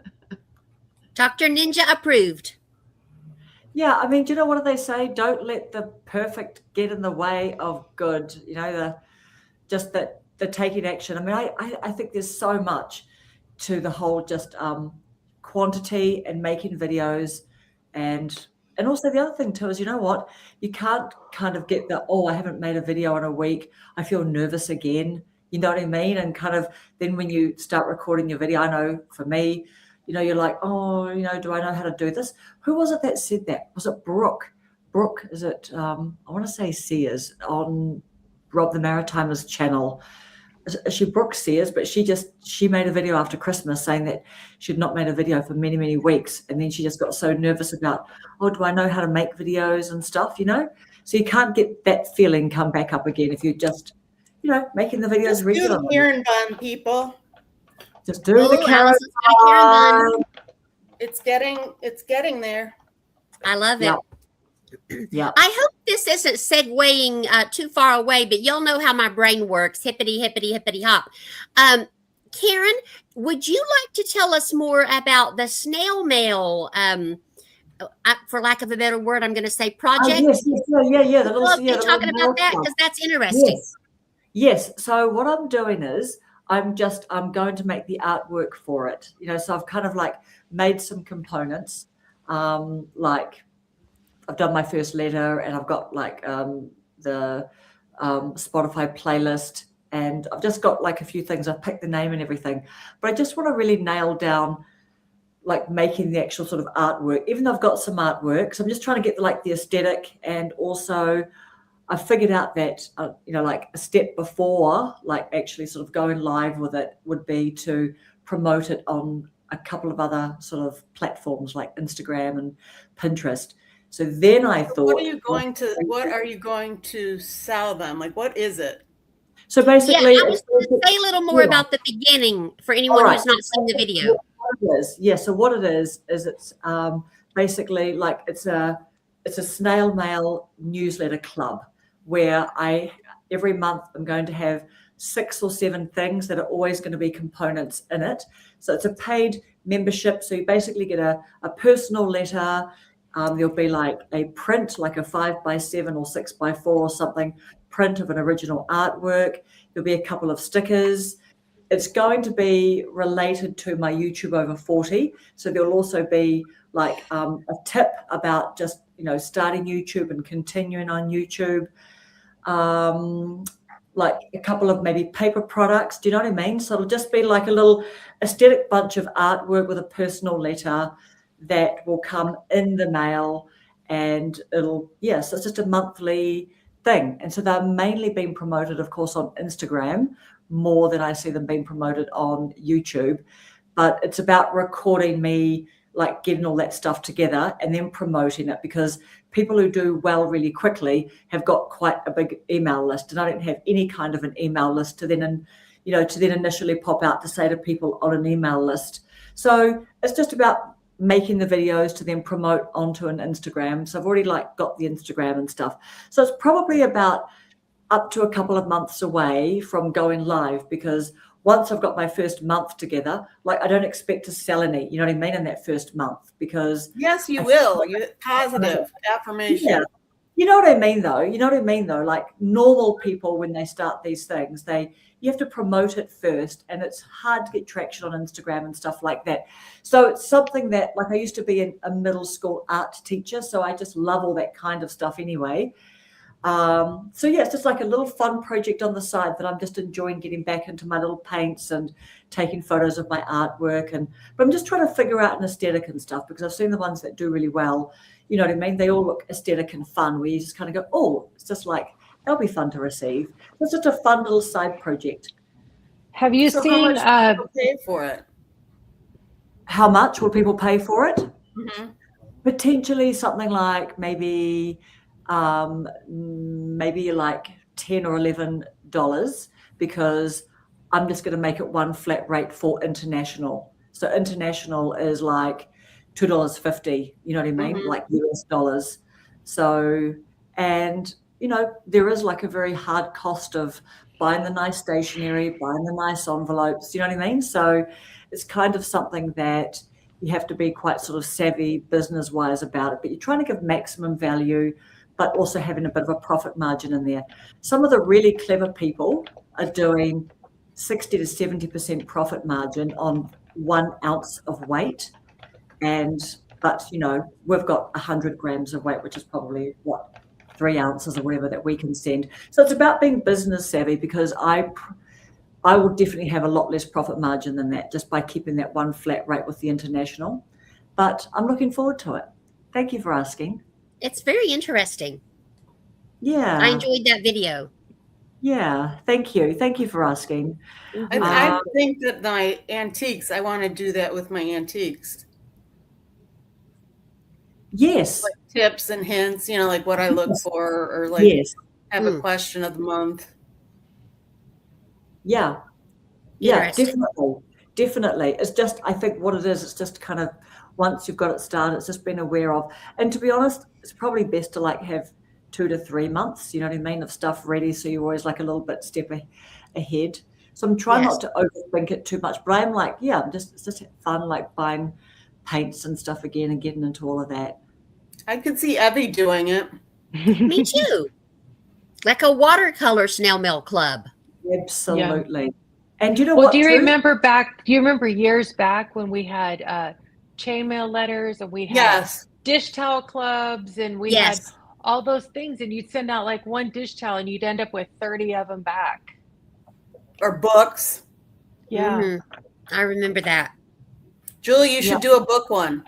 Dr. Ninja approved. Yeah, I mean, do you know what do they say? Don't let the perfect get in the way of good. You know, the taking action. I mean, I think there's so much to the whole just quantity and making videos, and also the other thing too is, you know what, you can't kind of get I haven't made a video in a week, I feel nervous again. You know what I mean? And kind of then when you start recording your video, I know for me, you're like, oh, do I know how to do this? Who was it that said that? Was it Brooke? Brooke, is it, I want to say Sears on Rob the Maritimer's channel. She Brooke Sears, but she made a video after Christmas saying that she'd not made a video for many, many weeks. And then she just got so nervous about, oh, do I know how to make videos and stuff, So you can't get that feeling come back up again if you just, making the videos Just regularly. do the Karen bun, people. Just do the Karen bun. It's getting there. I love it. Yep. Yeah. I hope this isn't segueing too far away, but y'all know how my brain works. Hippity, hippity, hippity hop. Karen, would you like to tell us more about the snail mail, for lack of a better word, I'm going to say project? Yes, yeah. The little, talking about that because that's interesting. Yes. So what I'm doing is I'm going to make the artwork for it. So I've kind of like made some components, like I've done my first letter, and I've got like the Spotify playlist, and I've just got like a few things. I've picked the name and everything, but I just want to really nail down like making the actual sort of artwork, even though I've got some artwork. So I'm just trying to get like the aesthetic, and also I figured out that, like a step before, like actually sort of going live with it would be to promote it on a couple of other sort of platforms like Instagram and Pinterest. So then I thought, what are you going to sell them? Like, what is it? So basically, I was going to say a little more about the beginning for anyone who's not seen the video. So what it is it's basically like it's a snail mail newsletter club where every month I'm going to have 6 or 7 things that are always going to be components in it. So it's a paid membership. So you basically get a personal letter. There'll be like a print, like a 5x7 or 6x4 or something, print of an original artwork. There'll be a couple of stickers. It's going to be related to my YouTube over 40. So there'll also be like a tip about just, starting YouTube and continuing on YouTube. Like a couple of maybe paper products. Do you know what I mean? So it'll just be like a little aesthetic bunch of artwork with a personal letter that will come in the mail, and so it's just a monthly thing. And so they're mainly being promoted, of course, on Instagram more than I see them being promoted on YouTube. But it's about recording me, like getting all that stuff together and then promoting it, because people who do well really quickly have got quite a big email list, and I don't have any kind of an email list to then initially pop out to say to people on an email list. So it's just about making the videos to then promote onto an Instagram. So I've already like got the Instagram and stuff. So it's probably about up to a couple of months away from going live, because once I've got my first month together, like I don't expect to sell any, you know what I mean, in that first month, because yes, you will. Positive affirmation. Yeah. You know what I mean though? Like normal people, when they start these things, you have to promote it first, and it's hard to get traction on Instagram and stuff like that. So it's something that, like, I used to be a middle school art teacher, so I just love all that kind of stuff anyway. It's just like a little fun project on the side that I'm just enjoying getting back into my little paints and taking photos of my artwork. But I'm just trying to figure out an aesthetic and stuff, because I've seen the ones that do really well. You know what I mean? They all look aesthetic and fun, where you just kind of go, oh, it's just like, that'll be fun to receive. It's just a fun little side project. Have you seen? How much will people pay for it? How much will people pay for it? Mm-hmm. Potentially something like maybe like $10 or $11, because I'm just going to make it one flat rate for international. So international is like $2.50. You know what I mean? Mm-hmm. Like US dollars. So, and there is like a very hard cost of buying the nice stationery, buying the nice envelopes, you know what I mean? So it's kind of something that you have to be quite sort of savvy business-wise about it, but you're trying to give maximum value, but also having a bit of a profit margin in there. Some of the really clever people are doing 60 to 70% profit margin on 1 ounce of weight. But we've got 100 grams of weight, which is probably 3 ounces or whatever that we can send. So it's about being business savvy, because I would definitely have a lot less profit margin than that just by keeping that one flat rate with the international. But I'm looking forward to it. Thank you for asking. It's very interesting. Yeah. I enjoyed that video. Yeah. Thank you. Thank you for asking. I think that my antiques, I want to do that with my antiques. Yes. Like tips and hints, like what I look for, or like Yes. have a question of the month. Yeah. Yeah, definitely. It's just, I think what it is, it's just kind of, once you've got it started, it's just being aware of. And to be honest, it's probably best to like have 2 to 3 months, you know what I mean, of stuff ready. So you're always like a little bit step ahead. So I'm trying not to overthink it too much, but I'm like, yeah, it's just fun, like buying paints and stuff again and getting into all of that. I could see Evie doing it. Me too. Like a watercolor snail mail club. Absolutely. Yeah. And you know what? Well, do you remember years back when we had chainmail letters and we had dish towel clubs and we had all those things, and you'd send out like one dish towel and you'd end up with 30 of them back. Or books. Yeah. Mm-hmm. I remember that. Julie, you should do a book one.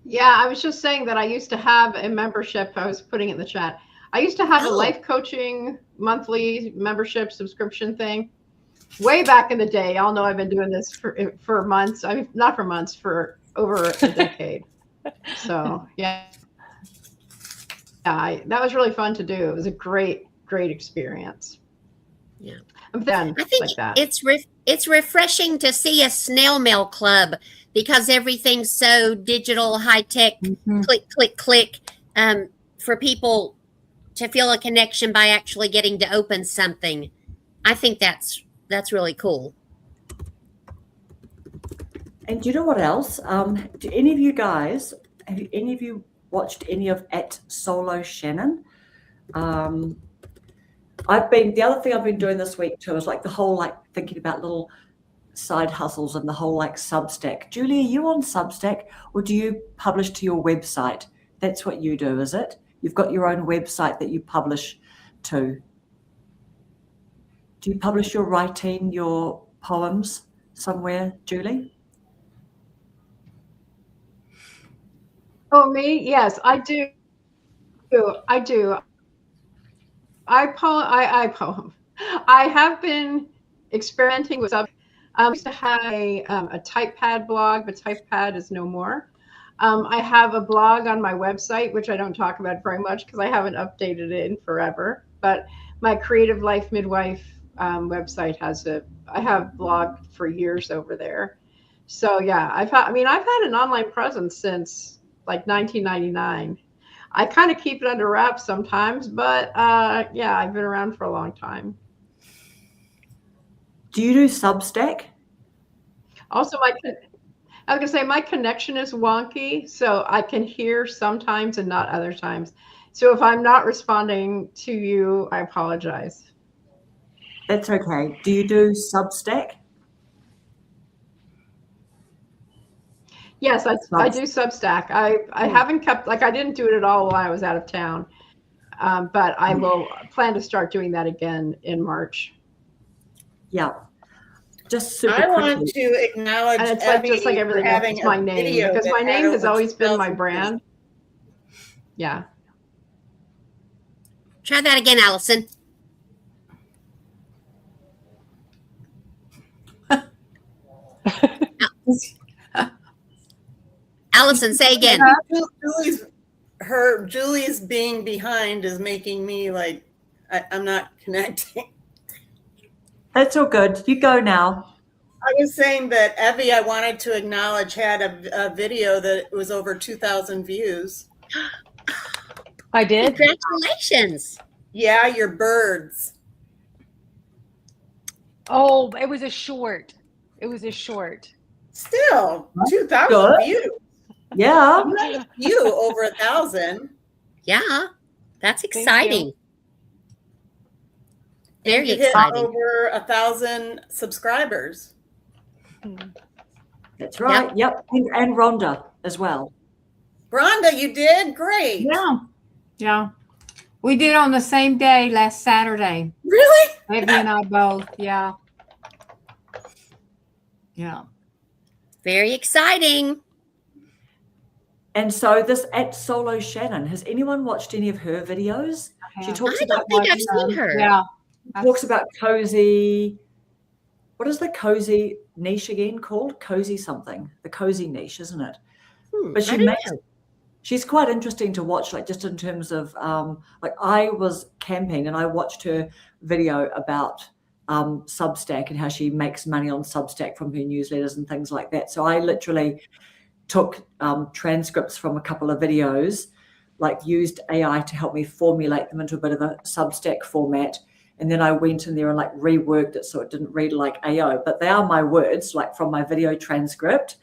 Yeah, I was just saying that I used to have a membership. I was putting it in the chat. I used to have a life coaching monthly membership subscription thing way back in the day. Y'all know I've been doing this for months. I mean, not for months, for over a decade. So yeah, that was really fun to do. It was a great experience. Yeah, I'm done. I think like that. It's refreshing to see a snail mail club because everything's so digital, high tech, click, for people to feel a connection by actually getting to open something. I think that's really cool. And do you know what else? Do any of you guys, have any of you watched any of @Solo Shannon? The other thing I've been doing this week too is like the whole like thinking about little side hustles and the whole like Substack. Julie, are you on Substack or do you publish to your website? That's what you do, is it? You've got your own website that you publish to. Do you publish your writing, your poems somewhere, Julie? Oh, me? Yes, I do. I do. I poem. I have been experimenting with I used to have a TypePad blog, but TypePad is no more. I have a blog on my website, which I don't talk about very much because I haven't updated it in forever. But my Creative Life Midwife website I have blogged for years over there. So yeah, I've had an online presence since like 1999. I kind of keep it under wraps sometimes, but yeah, I've been around for a long time. Do you do Substack? Also, I was gonna say my connection is wonky, so I can hear sometimes and not other times. So if I'm not responding to you, I apologize. That's okay. Do you do Substack? Yes, I do Substack. I haven't kept, like, I didn't do it at all while I was out of town, but I will plan to start doing that again in March. Yeah. Just super I quickly. want to acknowledge and it's like just like everything else, it's my name, because my name has always been my brand. Yeah. Try that again, Allison. Allison, say again. Julie's being behind is making me like I'm not connecting. That's all good. You go now. I was saying that Evie, I wanted to acknowledge, had a video that was over 2,000 views. I did. Congratulations. Yeah, your birds. Oh, it was a short. Still 2,000 views. Yeah. You over 1,000. Yeah, that's exciting. Very you exciting. Hit over 1,000 subscribers. That's right. Yep. And Rhonda as well. Rhonda, you did great. Yeah. Yeah. We did on the same day last Saturday. Really? Abby and I both. Yeah. Yeah. Very exciting. And so this at Solo Shannon, has anyone watched any of her videos? She talks I about don't think I've seen her. Yeah. talks about cozy. What is the cozy niche again called? Cozy something. The cozy niche, isn't it? But I don't know. she's quite interesting to watch, like just in terms of like I was camping and I watched her video about Substack and how she makes money on Substack from her newsletters and things like that. So I literally took transcripts from a couple of videos, like used AI to help me formulate them into a bit of a Substack format. And then I went in there and like reworked it so it didn't read like AO, but they are my words, like from my video transcript.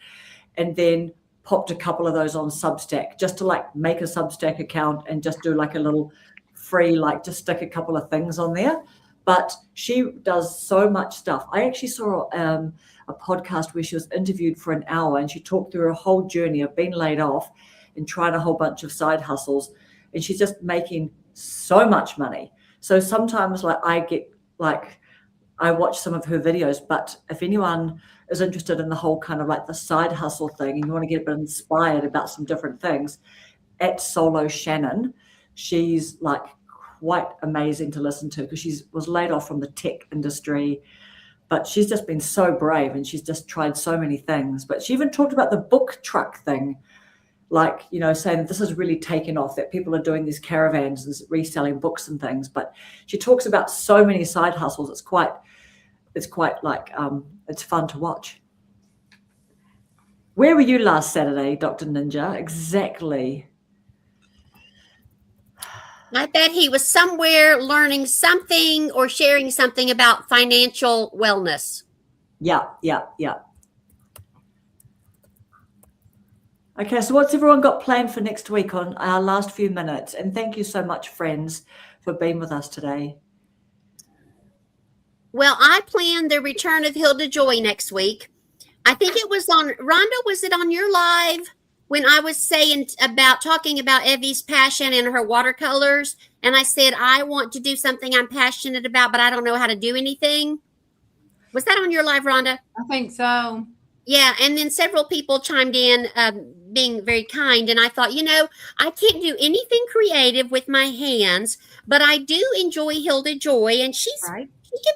And then popped a couple of those on Substack just to like make a Substack account and just do like a little free, like just stick a couple of things on there. But she does so much stuff. I actually saw a podcast where she was interviewed for an hour and she talked through her whole journey of being laid off and trying a whole bunch of side hustles. And she's just making so much money. So sometimes like I watch some of her videos, but if anyone is interested in the whole kind of like the side hustle thing and you want to get a bit inspired about some different things, at Solo Shannon, she's like quite amazing to listen to because she was laid off from the tech industry, but she's just been so brave and she's just tried so many things. But she even talked about the book truck thing, like, you know, saying this is really taken off, that people are doing these caravans and reselling books and things. But she talks about so many side hustles. It's quite like it's fun to watch. Where were you last Saturday, Dr. Ninja? Exactly. I bet he was somewhere learning something or sharing something about financial wellness. Yeah. Okay, so what's everyone got planned for next week on our last few minutes? And thank you so much, friends, for being with us today. Well, I planned the return of Hilda Joy next week. I think it was on, Rhonda, was it on your live when I was talking about Evie's passion and her watercolors? And I said, I want to do something I'm passionate about, but I don't know how to do anything. Was that on your live, Rhonda? I think so. Yeah, and then several people chimed in, being very kind, and I thought, I can't do anything creative with my hands, but I do enjoy Hilda Joy, and she can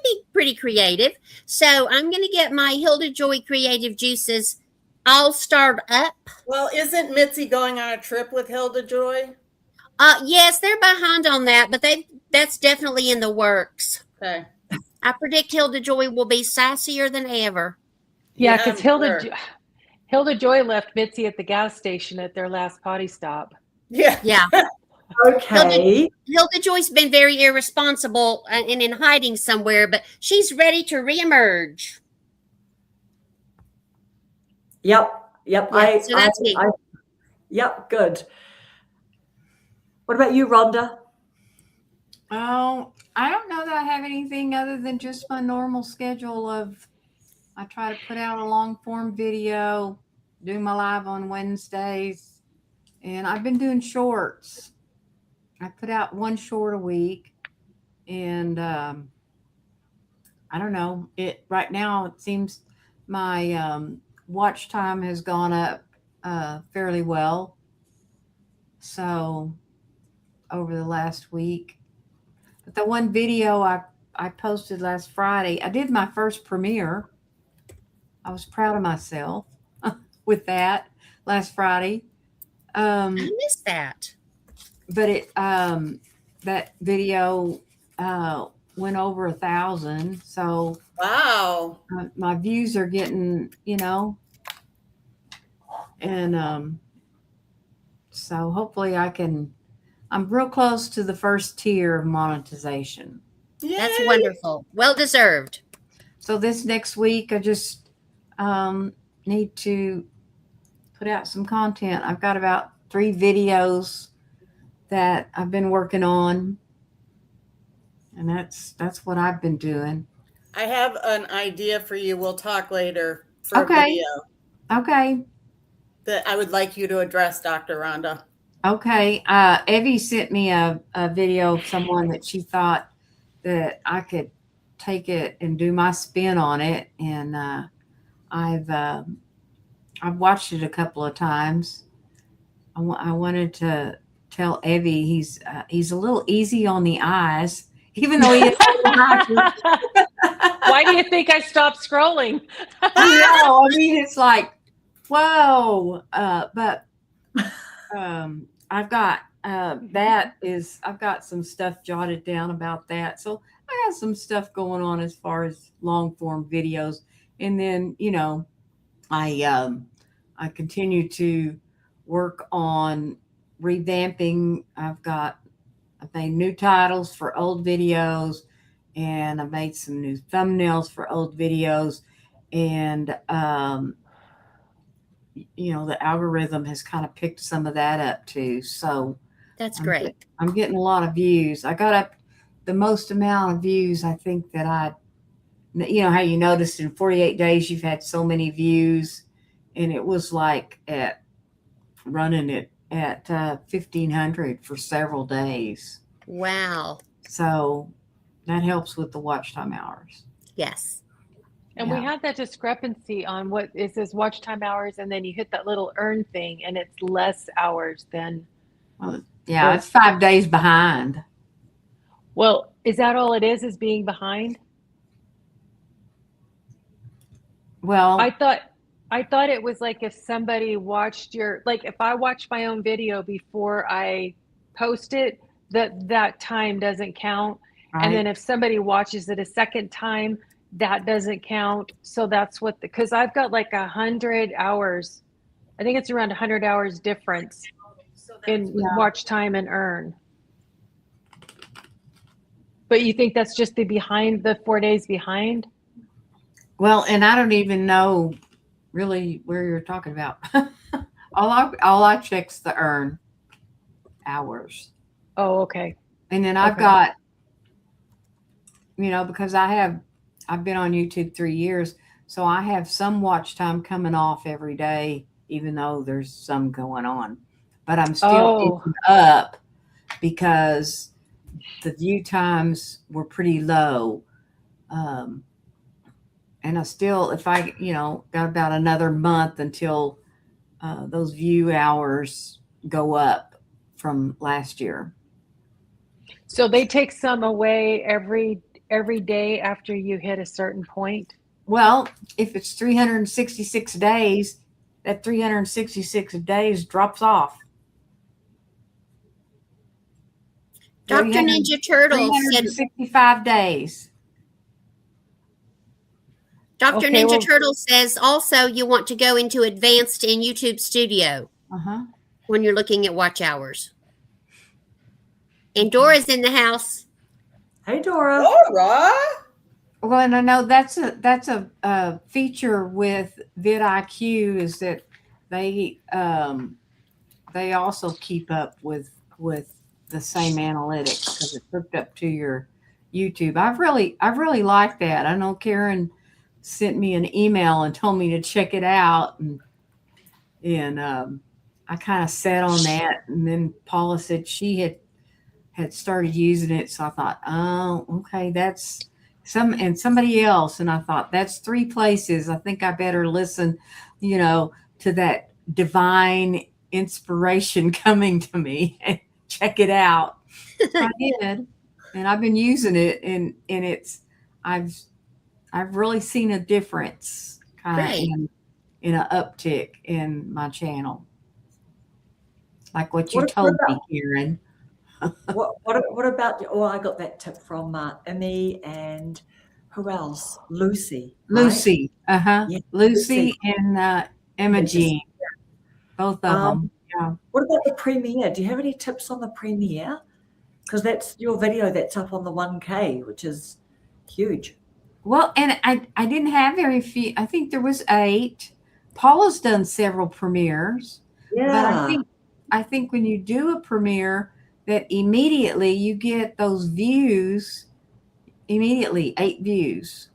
be pretty creative. So I'm going to get my Hilda Joy creative juices all started up. Well, isn't Mitzi going on a trip with Hilda Joy? Yes, they're behind on that, but that's definitely in the works. Okay. I predict Hilda Joy will be sassier than ever. Yeah, because Hilda Joy left Mitzi at the gas station at their last potty stop. Yeah. Okay. Hilda Joy's been very irresponsible and in hiding somewhere, but she's ready to reemerge. Yep. Yeah, so that's me. Yep, good. What about you, Rhonda? Oh, I don't know that I have anything other than just my normal schedule of I try to put out a long form video, do my live on Wednesdays, and I've been doing shorts. I put out one short a week, and I don't know. Right now it seems my watch time has gone up fairly well. So over the last week, but the one video I posted last Friday, I did my first premiere. I was proud of myself with that last Friday. I missed that. But that video went over 1,000. So wow, my views are getting, and so hopefully I'm real close to the first tier of monetization. Yay. That's wonderful. Well deserved. So this next week, I just need to put out some content. I've got about 3 videos that I've been working on, and that's what I've been doing. I have an idea for you. We'll talk later for a video. Okay. That I would like you to address, Dr. Rhonda. Okay. Evie sent me a video of someone that she thought that I could take it and do my spin on it. And I've watched it a couple of times. I wanted to tell Evie he's a little easy on the eyes, even though he has Why do you think I stopped scrolling? I mean, it's like, whoa. But I've got I've got some stuff jotted down about that. So I have some stuff going on as far as long form videos. And then, I continue to work on revamping. I've made new titles for old videos, and I made some new thumbnails for old videos. And the algorithm has kind of picked some of that up too. So That's great. I'm getting a lot of views. I got up the most amount of views I think that how you noticed in 48 days you've had so many views, and it was like running it at 1,500 for several days. Wow. So that helps with the watch time hours. Yes. And we had that discrepancy on what it says watch time hours, and then you hit that little earn thing, and it's less hours than. Well, yeah, it's 5 days behind. Well, is that all it is being behind? Well, I thought it was like if somebody watched if I watch my own video before I post it, that time doesn't count. right. And then if somebody watches it a second time, that doesn't count. So that's because I've got like 100 hours. I think it's around 100 hours difference in watch time and earn. But you think that's just the 4 days behind? Well, and I don't even know really where you're talking about. all I check's the earn hours. Oh, okay. And then I've got, because I've been on YouTube 3 years, so I have some watch time coming off every day, even though there's some going on. But I'm still up because the view times were pretty low. And I still, if I, got about another month until those view hours go up from last year. So they take some away every day after you hit a certain point? Well, if it's 366 days, that 366 days drops off. Dr. Ninja Turtle said 365 days. Dr. Ninja Turtle says also you want to go into advanced in YouTube Studio when you're looking at watch hours. And Dora's in the house. Hey, Dora. Dora. Well, and I know that's a feature with vidIQ is that they also keep up with the same analytics because it's hooked up to your YouTube. I've really liked that. I know Karen sent me an email and told me to check it out, and I kind of sat on that, and then Paula said she had started using it, so I thought, oh, okay, that's somebody else, and I thought that's 3 places. I think I better listen, to that divine inspiration coming to me and check it out. So I did, and I've been using it, and I've really seen a difference kind of in an uptick in my channel, like what you told me, Karen. What about? Oh, I got that tip from Emmy and who else? Lucy. Lucy, right? Yeah, Lucy and Emma Jean, both of them. Yeah. What about the premiere? Do you have any tips on the premiere? Because that's your video that's up on the 1K, which is huge. Well, and I didn't have very few. I think there was 8. Paula's done several premieres. Yeah. But I think when you do a premiere, that immediately you get those views. Immediately 8 views.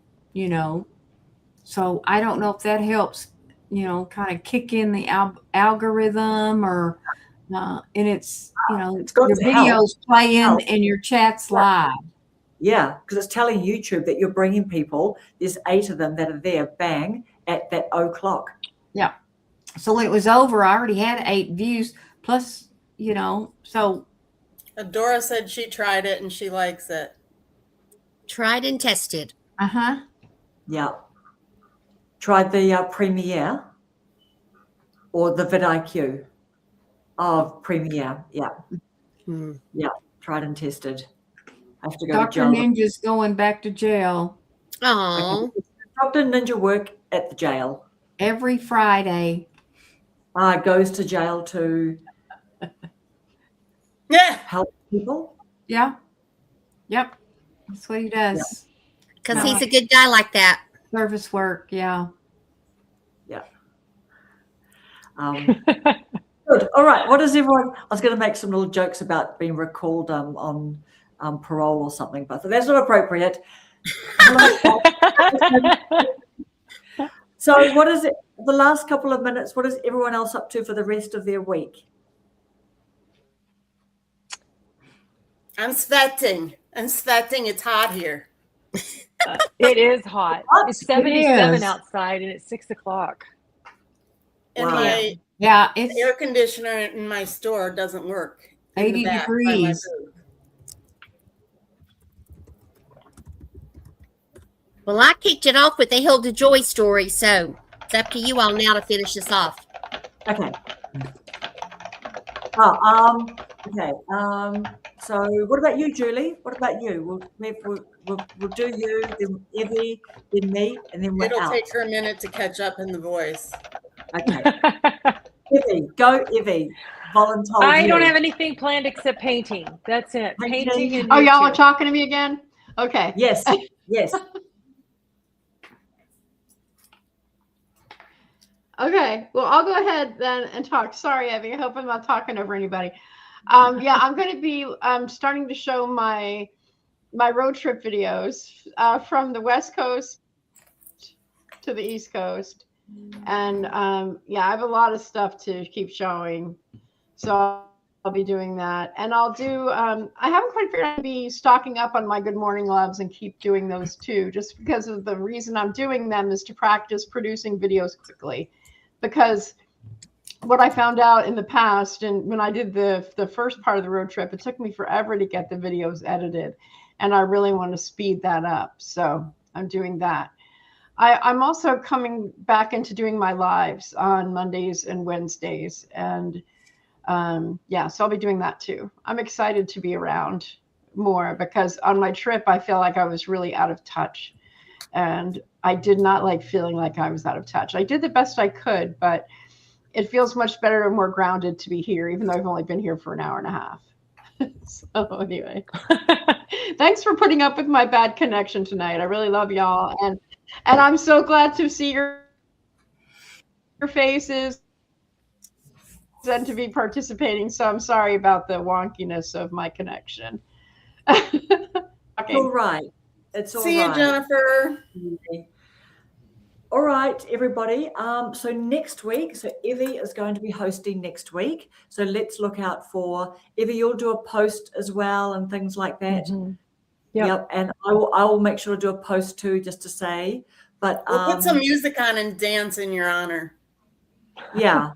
So I don't know if that helps. Kind of kick in the algorithm, or And it's, It's got your to help. videos playing Help. and your chat's live. Yeah, because it's telling YouTube that you're bringing people. There's 8 of them that are there, bang, at that o'clock. Yeah. So when it was over, I already had 8 views plus, so. Dora said she tried it and she likes it. Tried and tested. Uh-huh. Yeah. Tried the Premiere or the vidIQ of Premiere. Yeah. Yeah. Tried and tested. I have to go Dr. to jail. Ninja's going back to jail Oh, Dr. Ninja work at the jail. every Friday. Goes to jail to Yeah. help people. Yeah. Yep. That's what he does. because he's a good guy like that. Service work. Yeah. Good. All right. What does everyone? I was going to make some little jokes about being recalled on parole or something, but that's not appropriate. So, what is it? The last couple of minutes. What is everyone else up to for the rest of their week? I'm sweating. It's hot here. It is hot. It's 77 outside and it's 6 o'clock. And Wow. my Yeah. It's air conditioner in my store doesn't work. in 80 the back by my degrees. booth. Well, I kicked it off with the Hilda Joy story, so it's up to you all now to finish this off. Okay. Okay. So, what about you, Julie? What about you? We'll do you, then Evie, then me, and then we're It'll out. take her a minute to catch up in the voice. Okay. Evie, go, Evie. Volunteer. I don't have anything planned except painting. That's it. Painting. Painting and Oh, y'all are YouTube. talking to me again? Okay. Yes. Yes. Okay. Well, I'll go ahead then and talk. Sorry, Evie. I hope I'm not talking over anybody. Yeah, I'm going to be starting to show my road trip videos from the West Coast to the East Coast. And yeah, I have a lot of stuff to keep showing. So I'll be doing that. And I'll do, I haven't quite figured out to be stocking up on my Good Morning Loves and keep doing those too, just because of the reason I'm doing them is to practice producing videos quickly. Because what I found out in the past, and when I did the first part of the road trip, it took me forever to get the videos edited. And I really want to speed that up. So I'm doing that. I'm also coming back into doing my lives on Mondays and Wednesdays. And yeah, so I'll be doing that too. I'm excited to be around more because on my trip, I feel like I was really out of touch. And I did not like feeling like I was out of touch. I did the best I could, but it feels much better and more grounded to be here, even though I've only been here for an hour and a half. So anyway, thanks for putting up with my bad connection tonight. I really love y'all. And I'm so glad to see your faces and to be participating. So I'm sorry about the wonkiness of my connection. It's all right. It's all See you, right. Jennifer. All right, everybody. So next week, so Evie is going to be hosting next week. So let's look out for Evie. You'll do a post as well and things like that. Mm-hmm. Yep. And I will make sure to do a post too, just to say. But We'll put some music on and dance in your honor. Yeah,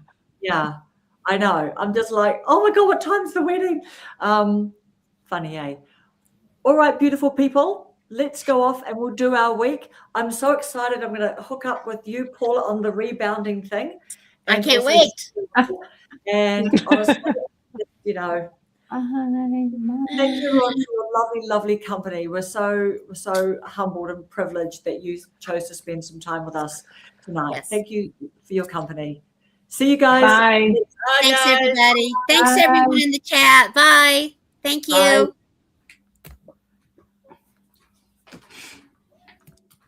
I know. I'm just like, oh my God, what time's the wedding? Funny, eh? All right, beautiful people. Let's go off and we'll do our week. I'm so excited. I'm going to hook up with you, Paula, on the rebounding thing. I can't wait. And honestly, you know, thank you everyone for your lovely, lovely company. We're so humbled and privileged that you chose to spend some time with us tonight. Yes. Thank you for your company. See you guys. Bye. Bye, Thanks, guys. everybody. Thanks, Bye. everyone in the chat. Bye. Thank you. Bye.